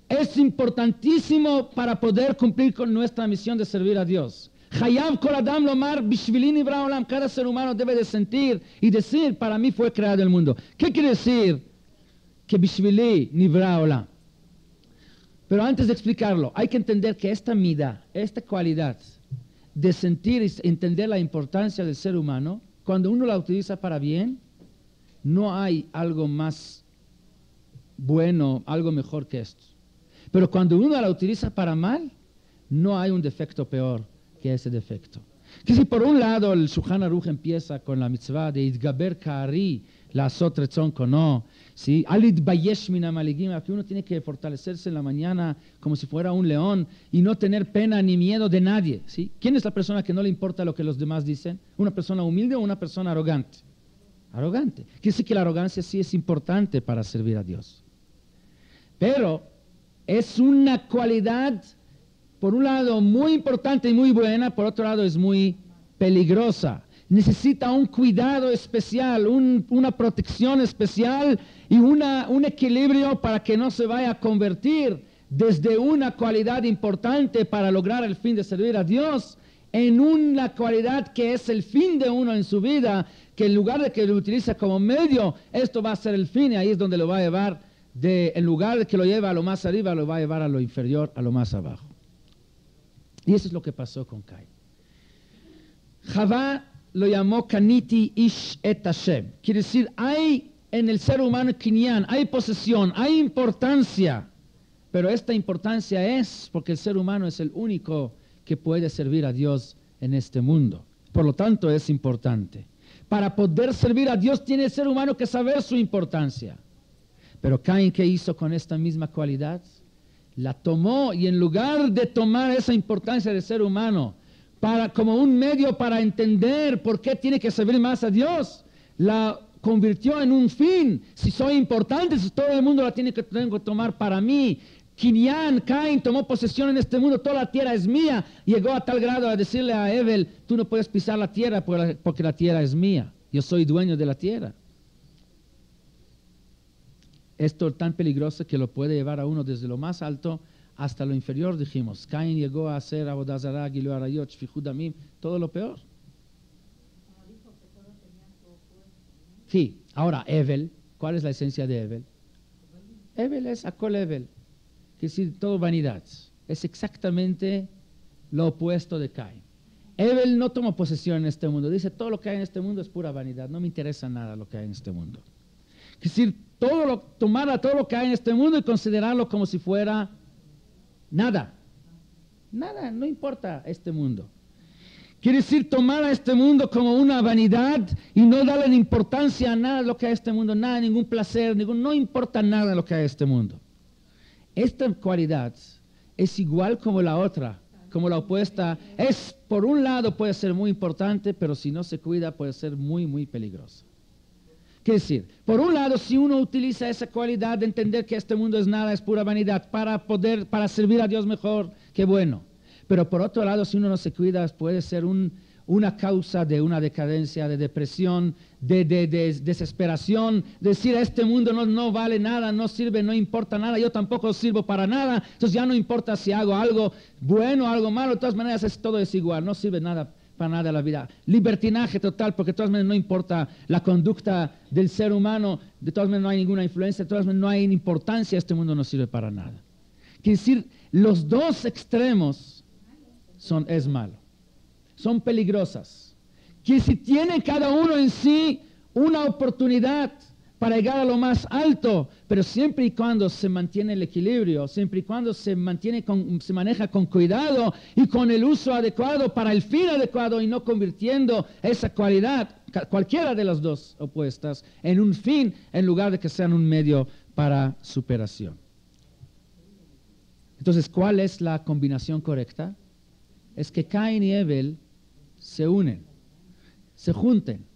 Es importantísimo para poder cumplir con nuestra misión de servir a Dios. Hayav kol adam lomar bishvili nivra olam. Cada ser humano debe de sentir y decir, para mí fue creado el mundo. ¿Qué quiere decir que bishvili nivra olam? Pero antes de explicarlo, hay que entender que esta mida, esta cualidad de sentir y entender la importancia del ser humano, cuando uno la utiliza para bien, no hay algo más bueno, algo mejor que esto. Pero cuando uno la utiliza para mal, no hay un defecto peor que ese defecto. Que si por un lado el Shulchan Aruch empieza con la mitzvah de Itgaber Ka'ari, la Asot Retzon Kono, ¿sí? Alit Bayesh Min Amaligim, que uno tiene que fortalecerse en la mañana como si fuera un león y no tener pena ni miedo de nadie, ¿sí? ¿Quién es la persona que no le importa lo que los demás dicen? ¿Una persona humilde o una persona arrogante? Arrogante. Quiere decir que la arrogancia sí es importante para servir a Dios. Pero es una cualidad, por un lado, muy importante y muy buena, por otro lado es muy peligrosa. Necesita un cuidado especial, una protección especial y un equilibrio para que no se vaya a convertir desde una cualidad importante para lograr el fin de servir a Dios en una cualidad que es el fin de uno en su vida, que en lugar de que lo utilice como medio, esto va a ser el fin y ahí es donde lo va a llevar, en lugar de que lo lleve a lo más arriba, lo va a llevar a lo inferior, a lo más abajo. Y eso es lo que pasó con Caín. Javá lo llamó Kaniti Ish et Hashem. Quiere decir, hay en el ser humano kinyan, hay posesión, hay importancia. Pero esta importancia es porque el ser humano es el único que puede servir a Dios en este mundo. Por lo tanto, es importante. Para poder servir a Dios tiene el ser humano que saber su importancia. Pero Caín, ¿qué hizo con esta misma cualidad? La tomó y en lugar de tomar esa importancia del ser humano como un medio para entender por qué tiene que servir más a Dios, la convirtió en un fin. Si soy importante, si todo el mundo la tengo que tomar para mí. Caín tomó posesión en este mundo, toda la tierra es mía. Llegó a tal grado a decirle a Abel, tú no puedes pisar la tierra porque la tierra es mía. Yo soy dueño de la tierra. Esto es tan peligroso que lo puede llevar a uno desde lo más alto hasta lo inferior, dijimos. Caín llegó a hacer Avodah Zarah, Gilui Arayot, Shfichut Damim, todo lo peor. Sí, ahora Evel, ¿cuál es la esencia de Evel? Evel es Akol Evel, que es decir, todo vanidad. Es exactamente lo opuesto de Caín. Evel no toma posesión en este mundo, dice todo lo que hay en este mundo es pura vanidad, no me interesa nada lo que hay en este mundo. Es decir, tomar a todo lo que hay en este mundo y considerarlo como si fuera nada. Nada, no importa este mundo. Quiere decir tomar a este mundo como una vanidad y no darle importancia a nada de lo que hay en este mundo, nada, ningún placer, no importa nada de lo que hay en este mundo. Esta cualidad es igual como la otra, como la opuesta. Es, por un lado puede ser muy importante, pero si no se cuida puede ser muy, muy peligroso. Quiere decir, por un lado, si uno utiliza esa cualidad de entender que este mundo es nada, es pura vanidad, para servir a Dios mejor, qué bueno. Pero por otro lado, si uno no se cuida, puede ser una causa de una decadencia, de depresión, de desesperación, decir este mundo no vale nada, no sirve, no importa nada, yo tampoco sirvo para nada, entonces ya no importa si hago algo bueno o algo malo, de todas maneras todo es igual, no sirve nada para nada de la vida. Libertinaje total, porque de todas maneras no importa la conducta del ser humano, de todas maneras no hay ninguna influencia, de todas maneras no hay importancia, este mundo no sirve para nada. Quiere decir, los dos extremos es malo, son peligrosas. Que si tiene cada uno en sí una oportunidad para llegar a lo más alto, pero siempre y cuando se mantiene el equilibrio, siempre y cuando se maneja con cuidado y con el uso adecuado para el fin adecuado y no convirtiendo esa cualidad, cualquiera de las dos opuestas, en un fin en lugar de que sean un medio para superación. Entonces, ¿cuál es la combinación correcta? Es que Caín y Evel se unen, se junten,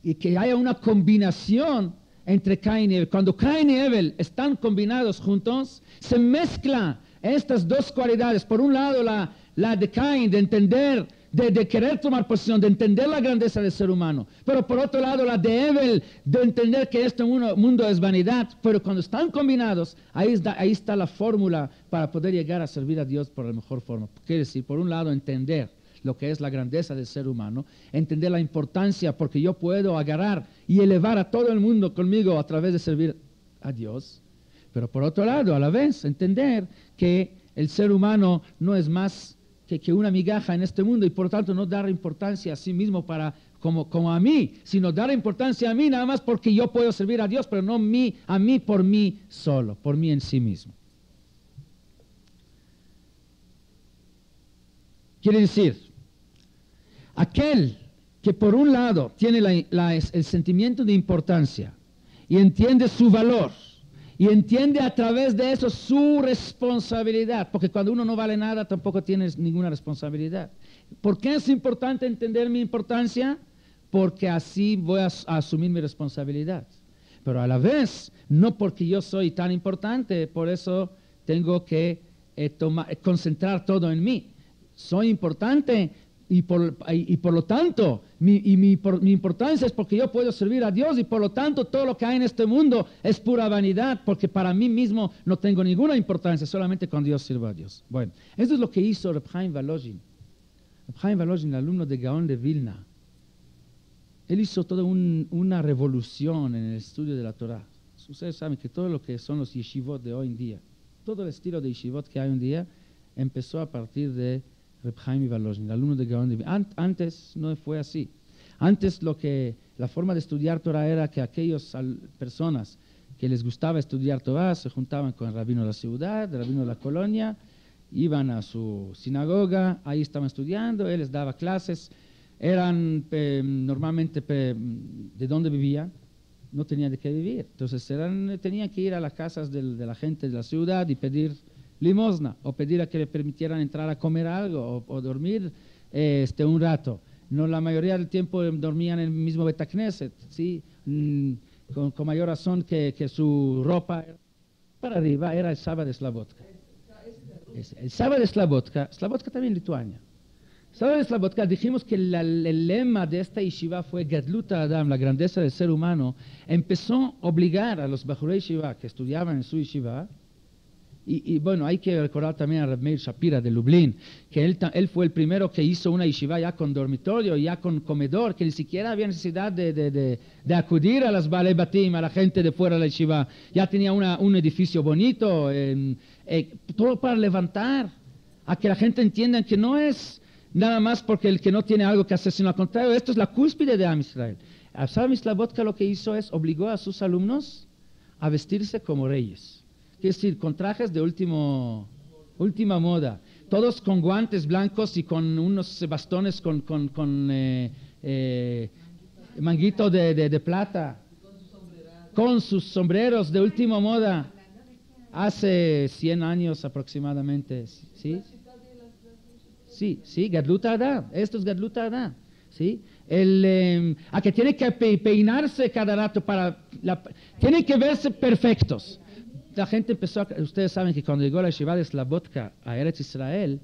y que haya una combinación entre Caín y Evel. Cuando Caín y Evel están combinados juntos, se mezclan estas dos cualidades. Por un lado, la de Caín, de entender, de querer tomar posición, de entender la grandeza del ser humano. Pero por otro lado, la de Evel, de entender que este mundo es vanidad. Pero cuando están combinados, ahí está la fórmula para poder llegar a servir a Dios por la mejor forma. Quiere decir, por un lado, entender lo que es la grandeza del ser humano, entender la importancia porque yo puedo agarrar y elevar a todo el mundo conmigo a través de servir a Dios. Pero por otro lado, a la vez, entender que el ser humano no es más que una migaja en este mundo y por lo tanto no dar importancia a sí mismo como a mí, sino dar importancia a mí nada más porque yo puedo servir a Dios, pero no a mí por mí solo, por mí en sí mismo. Quiere decir, aquel que por un lado tiene el sentimiento de importancia y entiende su valor, y entiende a través de eso su responsabilidad, porque cuando uno no vale nada tampoco tienes ninguna responsabilidad. ¿Por qué es importante entender mi importancia? Porque así voy a asumir mi responsabilidad. Pero a la vez, no porque yo soy tan importante, por eso tengo que concentrar todo en mí. Soy importante y por lo tanto, mi importancia es porque yo puedo servir a Dios y por lo tanto todo lo que hay en este mundo es pura vanidad porque para mí mismo no tengo ninguna importancia, solamente cuando yo sirvo a Dios. Bueno, eso es lo que hizo Reb Chaim Volozhin. Reb Chaim Volozhin, el alumno de Gaón de Vilna, él hizo toda una revolución en el estudio de la Torah. Ustedes saben que todo lo que son los yeshivot de hoy en día, todo el estilo de yeshivot que hay hoy en día, empezó a partir de Reb Chaim Volozhin, el alumno de Gaón de Vilna. Antes no fue así. Antes la forma de estudiar Torah era que aquellas personas que les gustaba estudiar Torah se juntaban con el rabino de la ciudad, el rabino de la colonia, iban a su sinagoga, ahí estaban estudiando, él les daba clases, eran normalmente de donde vivían, no tenían de qué vivir. Entonces tenían que ir a las casas de la gente de la ciudad y pedir limosna, o pedir a que le permitieran entrar a comer algo, o dormir un rato. No, la mayoría del tiempo dormían en el mismo Bet HaKnesset, ¿sí? Con mayor razón que su ropa para arriba era el Saba de Slabotka. El Saba de Slabotka también en Lituania. ¿Sabes la vodka? Dijimos que el lema de esta yeshiva fue Gadlut Adam, la grandeza del ser humano. Empezó a obligar a los Bajurei Yeshiva que estudiaban en su yeshiva. Y bueno, hay que recordar también a Reb Meir Shapira de Lublin, que él fue el primero que hizo una yeshiva ya con dormitorio, ya con comedor, que ni siquiera había necesidad de acudir a las Balei Batim, a la gente de fuera de la yeshiva. Ya tenía un edificio bonito, todo para levantar, a que la gente entienda que no es nada más porque el que no tiene algo que hacer, sino al contrario, esto es la cúspide de Am Israel. Absalom Slabotka lo que hizo es obligó a sus alumnos a vestirse como reyes. Es decir, con trajes de última moda, todos con guantes blancos y con unos bastones con manguito de plata, con sus sombreros de última moda, hace 100 años aproximadamente, ¿sí? Sí, Gadlut Adam, esto es Gadlut Adam, ¿sí? A que tiene que peinarse cada rato tiene que verse perfectos. La gente empezó, ustedes saben que cuando llegó la yeshiva de Slabotka a Eretz Israel,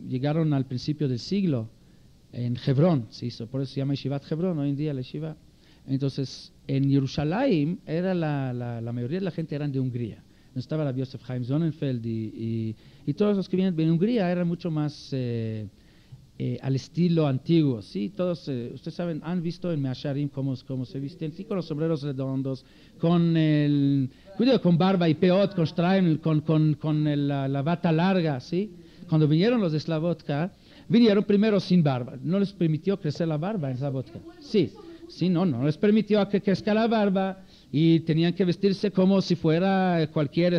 llegaron al principio del siglo en Hebrón, se hizo, por eso se llama Yeshivat Hebrón, hoy en día la yeshiva. Entonces, en Jerusalén, la mayoría de la gente eran de Hungría. Estaba la Yosef Chaim Sonnenfeld y todos los que vienen de Hungría eran mucho más al estilo antiguo, ¿sí? Todos, ustedes saben, han visto en Measharim cómo se visten, sí, con los sombreros redondos, con barba y peot, con straim, con la bata larga, ¿sí? Cuando vinieron los de Slabotka, vinieron primero sin barba, no les permitió crecer la barba en Slabotka, sí, no les permitió que crezca la barba y tenían que vestirse como si fuera cualquier,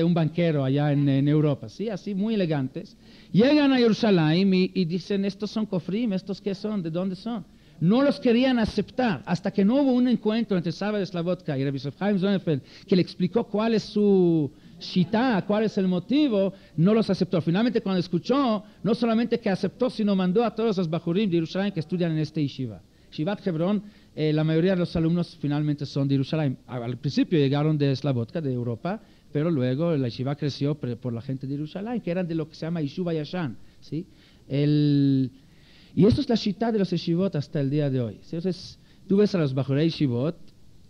un banquero allá en Europa, ¿sí? Así, muy elegantes. Llegan a Jerusalén y dicen, estos son kofrim, ¿estos qué son? ¿De dónde son? No los querían aceptar, hasta que no hubo un encuentro entre Saba de Slabotka y Rabbi Yosef Chaim Sonnenfeld, que le explicó cuál es su shita, cuál es el motivo, no los aceptó. Finalmente, cuando escuchó, no solamente que aceptó, sino mandó a todos los bajurim de Jerusalén que estudian en este yeshiva. Yeshivat Hebrón, la mayoría de los alumnos finalmente son de Jerusalén. Al principio llegaron de Slabotka, de Europa, pero luego la yeshiva creció por la gente de Jerusalén, que eran de lo que se llama Yeshuva Yashan, ¿sí? Y eso es la shita de los yeshivot hasta el día de hoy. Entonces, tú ves a los bajurei yeshivot,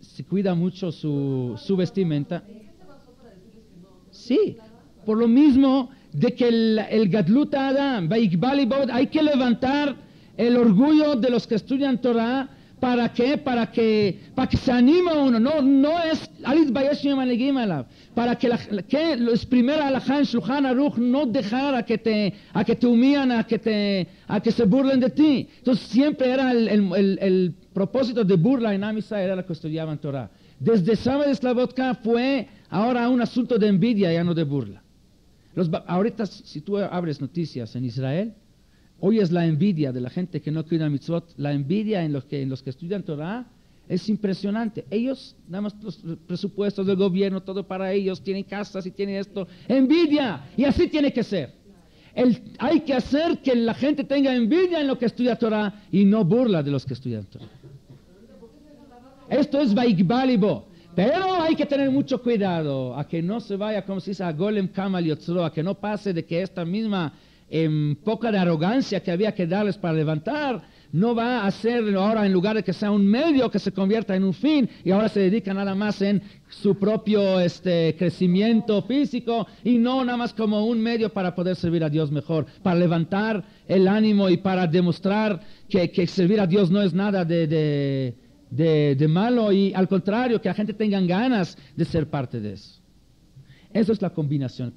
se cuida mucho su vestimenta. Sí, por lo mismo de que el Gadlut Adam, hay que levantar el orgullo de los que estudian Torah. ¿Para qué? Para que se anime uno. No es para que es primera alajá en Shulchan Aruch, no dejar a que te humillan, a que se burlen de ti. Entonces siempre era el propósito de burla en Am Israel, era la que estudiaban Torah. Desde Saba de Slabotka fue ahora un asunto de envidia, ya no de burla. Ahorita, si tú abres noticias en Israel, hoy es la envidia de la gente que no cuida mitzvot, la envidia en los que estudian Torah es impresionante. Ellos, nada más los presupuestos del gobierno, todo para ellos, tienen casas y tienen esto. Envidia, y así tiene que ser. Hay que hacer que la gente tenga envidia en lo que estudia Torah y no burla de los que estudian Torah. Esto es Vaikbalibo. Pero hay que tener mucho cuidado a que no se vaya, como se dice, a Golem Kamal Yotzro, a que no pase de que esta misma poca de arrogancia que había que darles para levantar, no va a ser ahora, en lugar de que sea un medio, que se convierta en un fin, y ahora se dedica nada más en su propio crecimiento físico, y no nada más como un medio para poder servir a Dios mejor, para levantar el ánimo y para demostrar que servir a Dios no es nada de malo, y al contrario, que la gente tenga ganas de ser parte de eso. Eso es la combinación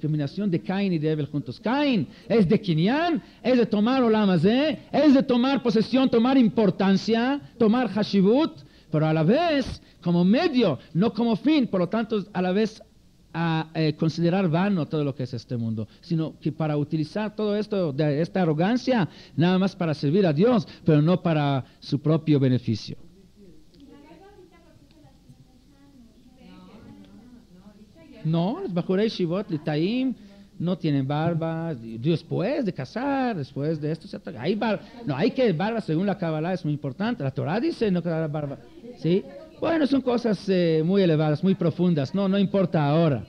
de Caín y de Abel juntos. Caín es de Kinyan, es de tomar Olam Hazeh, es de tomar posesión, tomar importancia, tomar Hashivut, pero a la vez como medio, no como fin, por lo tanto a la vez a considerar vano todo lo que es este mundo, sino que para utilizar todo esto, de esta arrogancia, nada más para servir a Dios, pero no para su propio beneficio. No, los Bajurei Shivot, Litaim, no tienen barba. Después de casar, después de esto, hay que barba según la Kabbalah, es muy importante. La Torah dice no que la barba. ¿Sí? Bueno, son cosas muy elevadas, muy profundas. No importa ahora.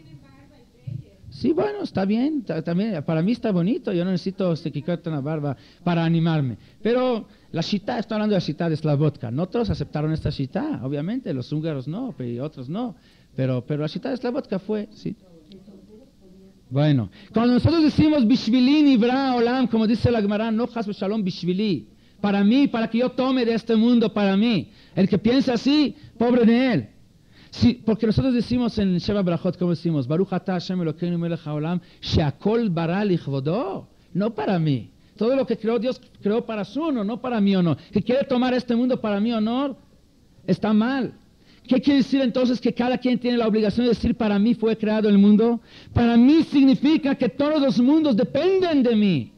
Sí, bueno, está bien, también, para mí está bonito, yo no necesito quitarte una barba para animarme. Pero la shita, estoy hablando de la shita de Slabodka, no todos aceptaron esta shita, obviamente, los húngaros no, y otros no, pero la shita de Slabodka fue, sí. Bueno, cuando nosotros decimos Bishvili Nivra Olam, como dice la Gemara, no Chas Shalom Bishvili, para mí, para que yo tome de este mundo, para mí. El que piensa así, pobre de él. Sí, porque nosotros decimos en Sheva Brachot, como decimos, Baruch Ata Hashem Elokeinu Melech HaOlam, Sheakol bara lichvodo, no para mí. Todo lo que creó Dios, creó para su honor, no para mi honor. Que quiere tomar este mundo para mi honor, está mal. ¿Qué quiere decir entonces que cada quien tiene la obligación de decir para mí fue creado el mundo? Para mí significa que todos los mundos dependen de mí.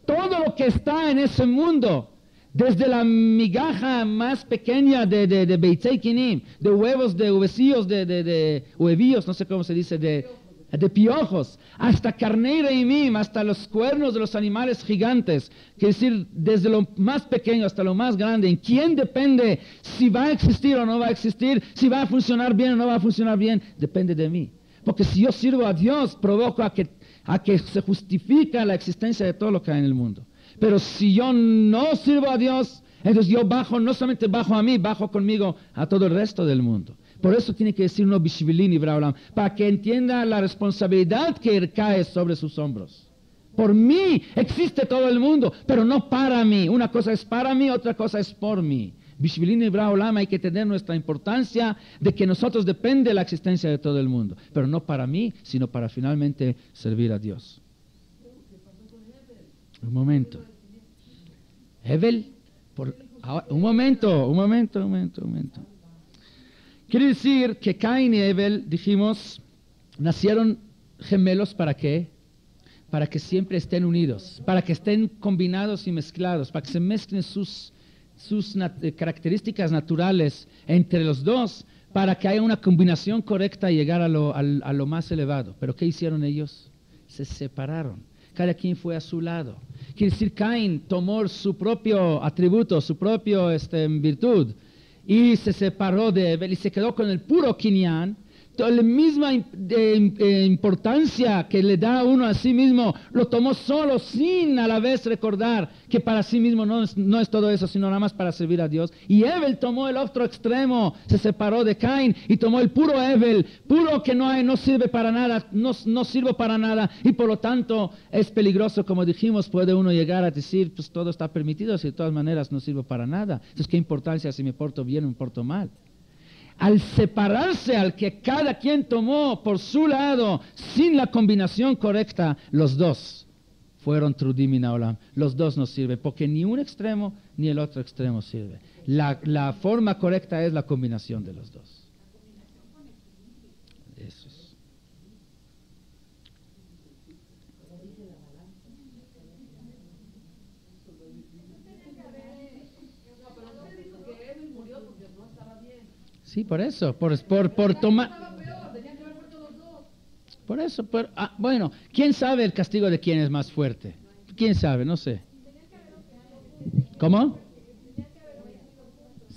Todo lo que está en ese mundo, desde la migaja más pequeña de beitzei kinim, de huevos, de huevecillos, de huevillos, no sé cómo se dice, de piojos, hasta carnei reimim, hasta los cuernos de los animales gigantes, quiere decir, desde lo más pequeño hasta lo más grande, ¿en quién depende si va a existir o no va a existir, si va a funcionar bien o no va a funcionar bien? Depende de mí. Porque si yo sirvo a Dios, provoco a que se justifica la existencia de todo lo que hay en el mundo. Pero si yo no sirvo a Dios, entonces yo bajo, no solamente bajo a mí, bajo conmigo a todo el resto del mundo. Por eso tiene que decir uno Bishvili Nivra Olam, para que entienda la responsabilidad que cae sobre sus hombros. Por mí existe todo el mundo, pero no para mí. Una cosa es para mí, otra cosa es por mí. Bishvili Nivra Olam, hay que tener nuestra importancia de que nosotros depende de la existencia de todo el mundo, pero no para mí, sino para finalmente servir a Dios. Un momento. Hevel, un momento. Quiere decir que Caín y Hevel, dijimos, nacieron gemelos, ¿para qué? Para que siempre estén unidos, para que estén combinados y mezclados, para que se mezclen sus características naturales entre los dos, para que haya una combinación correcta y llegar a lo más elevado. ¿Pero qué hicieron ellos? Se separaron. Cada quien fue a su lado. Quiere decir, Caín tomó su propio atributo, su propio virtud, y se separó de Hevel y se quedó con el puro Kinyan. La misma importancia que le da uno a sí mismo, lo tomó solo, sin a la vez recordar que para sí mismo no es todo eso, sino nada más para servir a Dios. Y Hevel tomó el otro extremo, se separó de Caín y tomó el puro Hevel, puro que no sirve para nada, no sirve para nada, y por lo tanto es peligroso, como dijimos. Puede uno llegar a decir, pues todo está permitido, si de todas maneras no sirve para nada. Entonces, ¿qué importancia si me porto bien o me porto mal? Al separarse, al que cada quien tomó por su lado, sin la combinación correcta, los dos fueron trudim min haolam. Los dos no sirven, porque ni un extremo ni el otro extremo sirve. La forma correcta es la combinación de los dos. Eso es. Sí, por eso, por tomar. Por eso, bueno, ¿quién sabe el castigo de quién es más fuerte? ¿Quién sabe? No sé. ¿Cómo?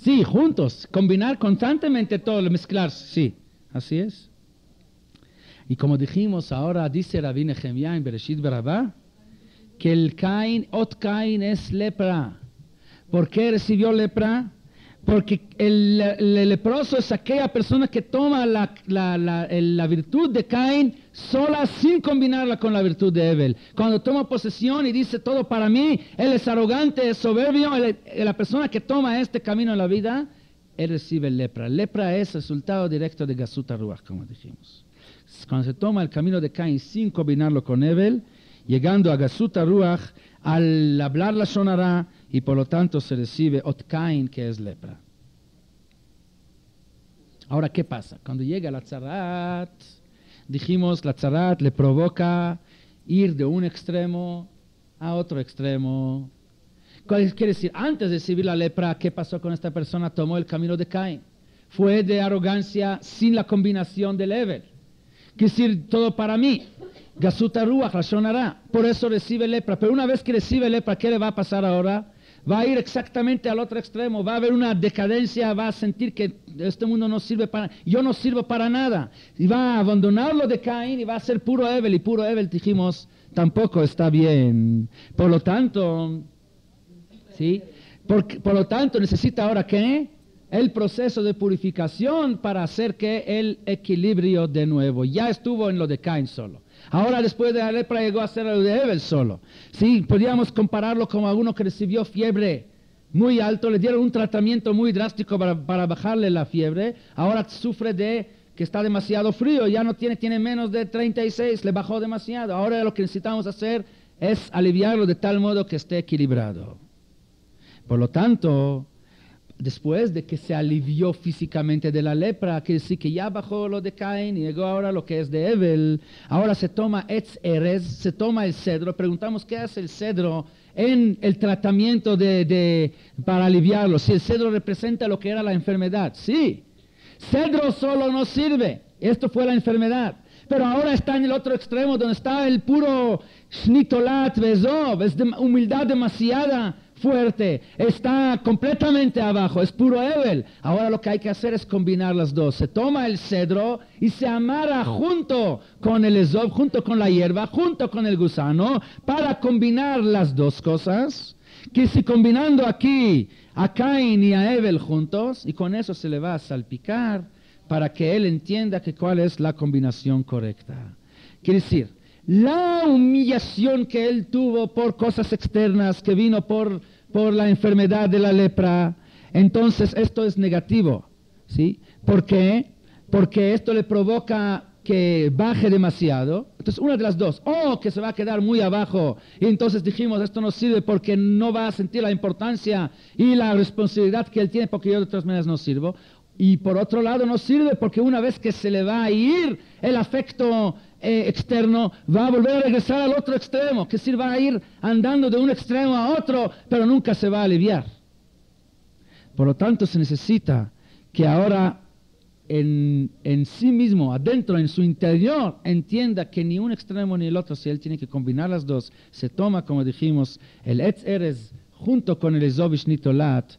Sí, juntos, combinar constantemente todo, mezclarse, sí, así es. Y como dijimos, ahora dice Rabbi Nehemiah en Bereshit Berabá, que el Ot Caín es lepra. ¿Por qué recibió lepra? Porque el leproso es aquella persona que toma la virtud de Caín sola, sin combinarla con la virtud de Hevel. Cuando toma posesión y dice todo para mí, él es arrogante, es soberbio. La persona que toma este camino en la vida, él recibe lepra. Lepra es resultado directo de Gasut HaRuach, como dijimos. Cuando se toma el camino de Caín sin combinarlo con Hevel, llegando a Gasut HaRuach, al hablar la Lashon Hara, y por lo tanto se recibe Ot Caín, que es lepra. Ahora, ¿qué pasa? Cuando llega la tzarat, dijimos, la tzarat le provoca ir de un extremo a otro extremo. ¿Qué quiere decir? Antes de recibir la lepra, ¿qué pasó con esta persona? Tomó el camino de Caín. Fue de arrogancia sin la combinación del Hevel. Quiere decir, todo para mí. Gasut HaRuach, Lashon Hara. Por eso recibe lepra. Pero una vez que recibe lepra, ¿qué le va a pasar ahora? va a ir exactamente al otro extremo, va a haber una decadencia, va a sentir que este mundo no sirve para, yo no sirvo para nada, y va a abandonar lo de Caín y va a ser puro Evel, y puro Evel, dijimos, tampoco está bien. Por lo tanto, ¿sí? Por lo tanto, necesita ahora ¿qué? El proceso de purificación para hacer que el equilibrio de nuevo. Ya estuvo en lo de Caín solo. Ahora después de la lepra llegó a ser lo de Evel solo. Sí, podríamos compararlo con alguno que recibió fiebre muy alto, le dieron un tratamiento muy drástico para bajarle la fiebre. Ahora sufre de que está demasiado frío, ya no tiene menos de 36, le bajó demasiado. Ahora lo que necesitamos hacer es aliviarlo de tal modo que esté equilibrado. Por lo tanto, después de que se alivió físicamente de la lepra, quiere decir que ya bajó lo de Caín y llegó ahora lo que es de Evel. Ahora se toma Etz Erez, se toma el cedro. Preguntamos qué hace el cedro en el tratamiento para aliviarlo. Si el cedro representa lo que era la enfermedad. Sí, cedro solo no sirve. Esto fue la enfermedad. Pero ahora está en el otro extremo donde está el puro Shnitolat Vezov. Es de humildad demasiada fuerte, está completamente abajo, es puro Evel. Ahora lo que hay que hacer es combinar las dos. Se toma el cedro y se amarra junto con el Ezov, junto con la hierba, junto con el gusano, para combinar las dos cosas. Que si combinando aquí a Caín y a Evel juntos, y con eso se le va a salpicar para que él entienda cuál es la combinación correcta. Quiere decir, la humillación que él tuvo por cosas externas, que vino por la enfermedad de la lepra, entonces esto es negativo, ¿sí? ¿Por qué? Porque esto le provoca que baje demasiado. Entonces, una de las dos, o que se va a quedar muy abajo, y entonces dijimos, esto no sirve porque no va a sentir la importancia y la responsabilidad que él tiene, porque yo de todas maneras no sirvo. Y por otro lado no sirve porque una vez que se le va a ir el afecto externo, va a volver a regresar al otro extremo, que decir, va a ir andando de un extremo a otro, pero nunca se va a aliviar. Por lo tanto, se necesita que ahora en sí mismo, adentro, en su interior, entienda que ni un extremo ni el otro, si él tiene que combinar las dos, se toma, como dijimos, el Etz Erez junto con el Ezov Nitolat,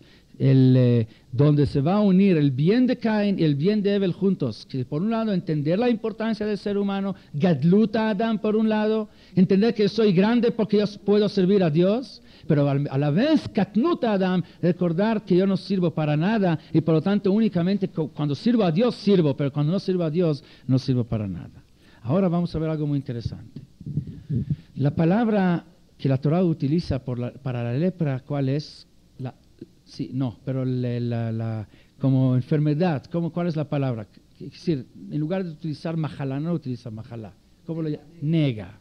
donde se va a unir el bien de Caín y el bien de Evel juntos. Que por un lado, entender la importancia del ser humano, Gadluta Adam por un lado, entender que soy grande porque yo puedo servir a Dios, pero a la vez, Katnuta Adam, recordar que yo no sirvo para nada y por lo tanto únicamente cuando sirvo a Dios sirvo, pero cuando no sirvo a Dios no sirvo para nada. Ahora vamos a ver algo muy interesante. La palabra que la Torah utiliza para la lepra, ¿cuál es? Sí, no, pero como enfermedad, ¿cuál es la palabra? Es decir, en lugar de utilizar majalá, no utiliza majalá. ¿Cómo lo llama? Nega.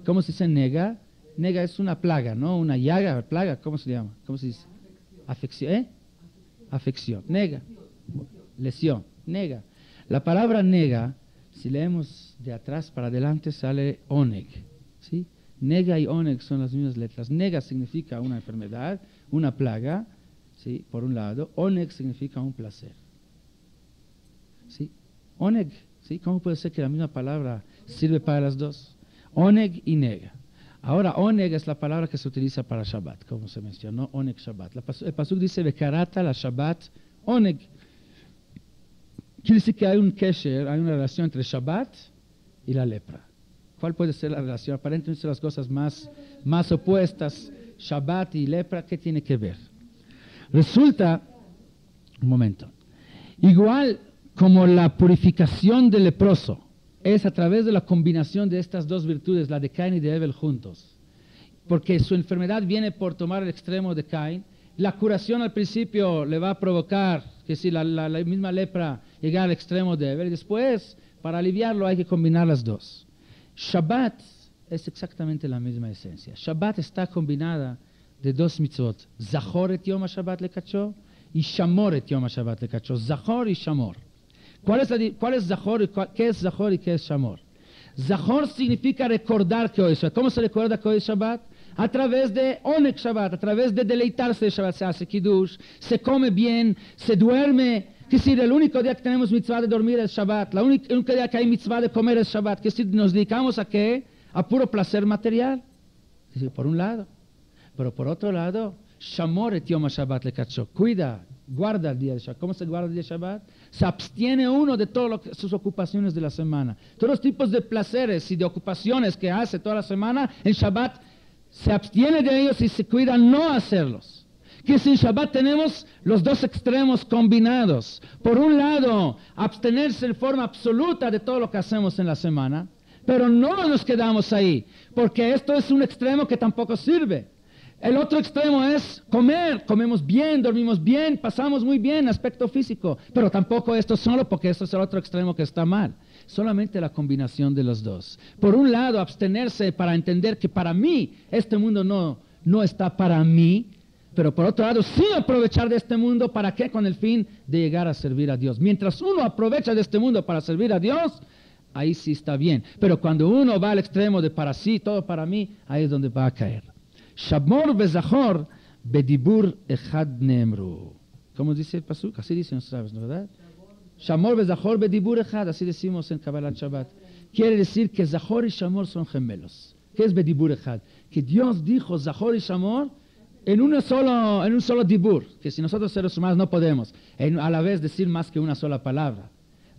¿Cómo se dice nega? Nega es una plaga, ¿no? Una llaga, plaga, ¿cómo se llama? ¿Cómo se dice? Afección, ¿eh? Afección, nega. Lesión, nega. La palabra nega, si leemos de atrás para adelante, sale oneg, ¿sí? Nega y oneg son las mismas letras. Nega significa una enfermedad, una plaga, ¿sí? Por un lado, oneg significa un placer. ¿Sí? Oneg, ¿sí? ¿Cómo puede ser que la misma palabra sirve para las dos? Oneg y nega. Ahora, oneg es la palabra que se utiliza para Shabbat, como se mencionó, oneg Shabbat. El pasuk dice, Bekarata la Shabbat, oneg. Quiere decir que hay un kesher, hay una relación entre Shabbat y la lepra. ¿Cuál puede ser la relación? Aparentemente son las cosas más opuestas. Shabbat y lepra, ¿qué tiene que ver? Resulta, un momento, igual como la purificación del leproso es a través de la combinación de estas dos virtudes, la de Caín y de Evel juntos, porque su enfermedad viene por tomar el extremo de Caín, la curación al principio le va a provocar, que si la misma lepra llega al extremo de Evel, y después, para aliviarlo hay que combinar las dos. Shabbat es exactamente la misma esencia. Shabbat está combinada de dos mitzvot, Zachor et Yom HaShabbat lekacho y Shamor et Yom HaShabbat lekacho, Zachor y Shamor. ¿Cuál es Zachor? ¿Qué es Zachor y qué es Shamor? Zachor significa recordar que hoy es Shabbat. ¿Cómo se recuerda que hoy es Shabbat? A través de Oneg Shabbat, a través de deleitarse de Shabbat, se hace Kiddush, se come bien, se duerme. Que si el único día que tenemos mitzvah de dormir es Shabbat, el único día que hay mitzvah de comer es Shabbat, que si nos dedicamos a qué? A puro placer material. Por un lado. Pero por otro lado, Shamor et Yom HaShabbat lekadsho. Cuida, guarda el día de Shabbat. ¿Cómo se guarda el día de Shabbat? Se abstiene uno de todas sus ocupaciones de la semana. Todos los tipos de placeres y de ocupaciones que hace toda la semana, en Shabbat se abstiene de ellos y se cuida no hacerlos. Que si en Shabbat tenemos los dos extremos combinados. Por un lado, abstenerse en forma absoluta de todo lo que hacemos en la semana, pero no nos quedamos ahí, porque esto es un extremo que tampoco sirve. El otro extremo es comer, comemos bien, dormimos bien, pasamos muy bien, aspecto físico, pero tampoco esto solo, porque esto es el otro extremo que está mal. Solamente la combinación de los dos. Por un lado, abstenerse para entender que para mí este mundo no está para mí, pero por otro lado, sí aprovechar de este mundo, ¿para qué? Con el fin de llegar a servir a Dios. Mientras uno aprovecha de este mundo para servir a Dios, ahí sí está bien. Pero cuando uno va al extremo de para sí, todo para mí, ahí es donde va a caer. Shamor vezachor bedibur echad neemru. ¿Cómo dice el pasuk? Así dicen los sabios, ¿no, verdad? Shamor vezachor bedibur echad, así decimos en Kabbalat Shabbat. Quiere decir que Zachor y Shamor son gemelos. ¿Qué es bedibur echad? Que Dios dijo Zachor y Shamor en un solo dibur, que si nosotros seres humanos no podemos a la vez decir más que una sola palabra.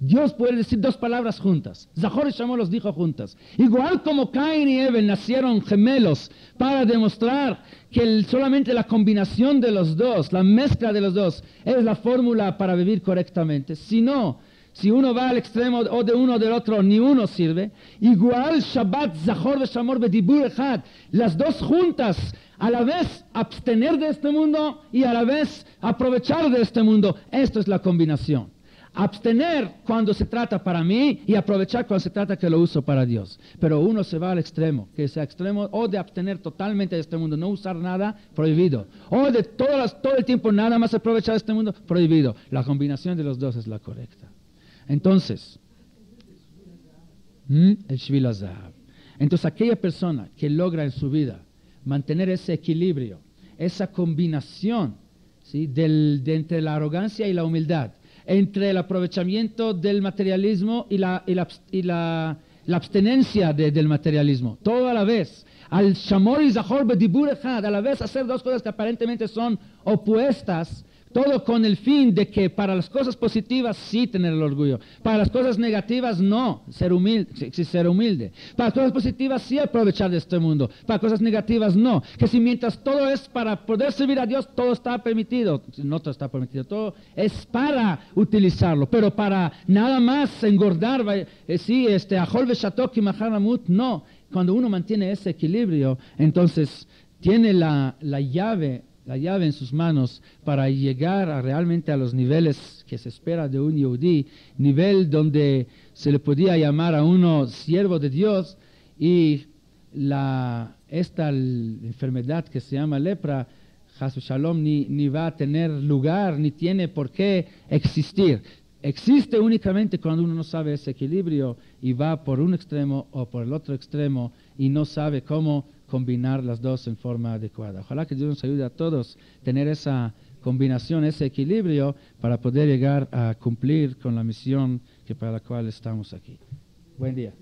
Dios puede decir dos palabras juntas. Zachor y Shamor los dijo juntas. Igual como Caín y Abel nacieron gemelos para demostrar que solamente la combinación de los dos, la mezcla de los dos, es la fórmula para vivir correctamente. Si no, si uno va al extremo o de uno o del otro, ni uno sirve. Igual Shabbat, Zachor y Shamor bedibur echad, las dos juntas, a la vez abstener de este mundo y a la vez aprovechar de este mundo. Esto es la combinación. Abstener cuando se trata para mí y aprovechar cuando se trata que lo uso para Dios. Pero uno se va al extremo, que sea extremo o de abstener totalmente de este mundo, no usar nada, prohibido. O de todo el tiempo nada más aprovechar de este mundo, prohibido. La combinación de los dos es la correcta. Entonces, el Shvil HaZahav. Entonces aquella persona que logra en su vida mantener ese equilibrio, esa combinación, ¿sí? de entre la arrogancia y la humildad, entre el aprovechamiento del materialismo y la abstenencia del materialismo, todo a la vez, al Shamor y Zachor bedibur echad, a la vez hacer dos cosas que aparentemente son opuestas, todo con el fin de que para las cosas positivas sí tener el orgullo, para las cosas negativas no, ser humilde, para las cosas positivas sí aprovechar de este mundo, para cosas negativas no, que si mientras todo es para poder servir a Dios, todo está permitido, no todo está permitido, todo es para utilizarlo, pero para nada más engordar, ajol veshatok y mahar namut, no. Cuando uno mantiene ese equilibrio, entonces tiene la llave en sus manos para llegar realmente a los niveles que se espera de un Yehudí, nivel donde se le podía llamar a uno siervo de Dios, y esta enfermedad que se llama lepra, Chas v'Shalom, ni va a tener lugar, ni tiene por qué existir. Existe únicamente cuando uno no sabe ese equilibrio y va por un extremo o por el otro extremo y no sabe cómo combinar las dos en forma adecuada. Ojalá que Dios nos ayude a todos a tener esa combinación, ese equilibrio para poder llegar a cumplir con la misión para la cual estamos aquí. Buen día.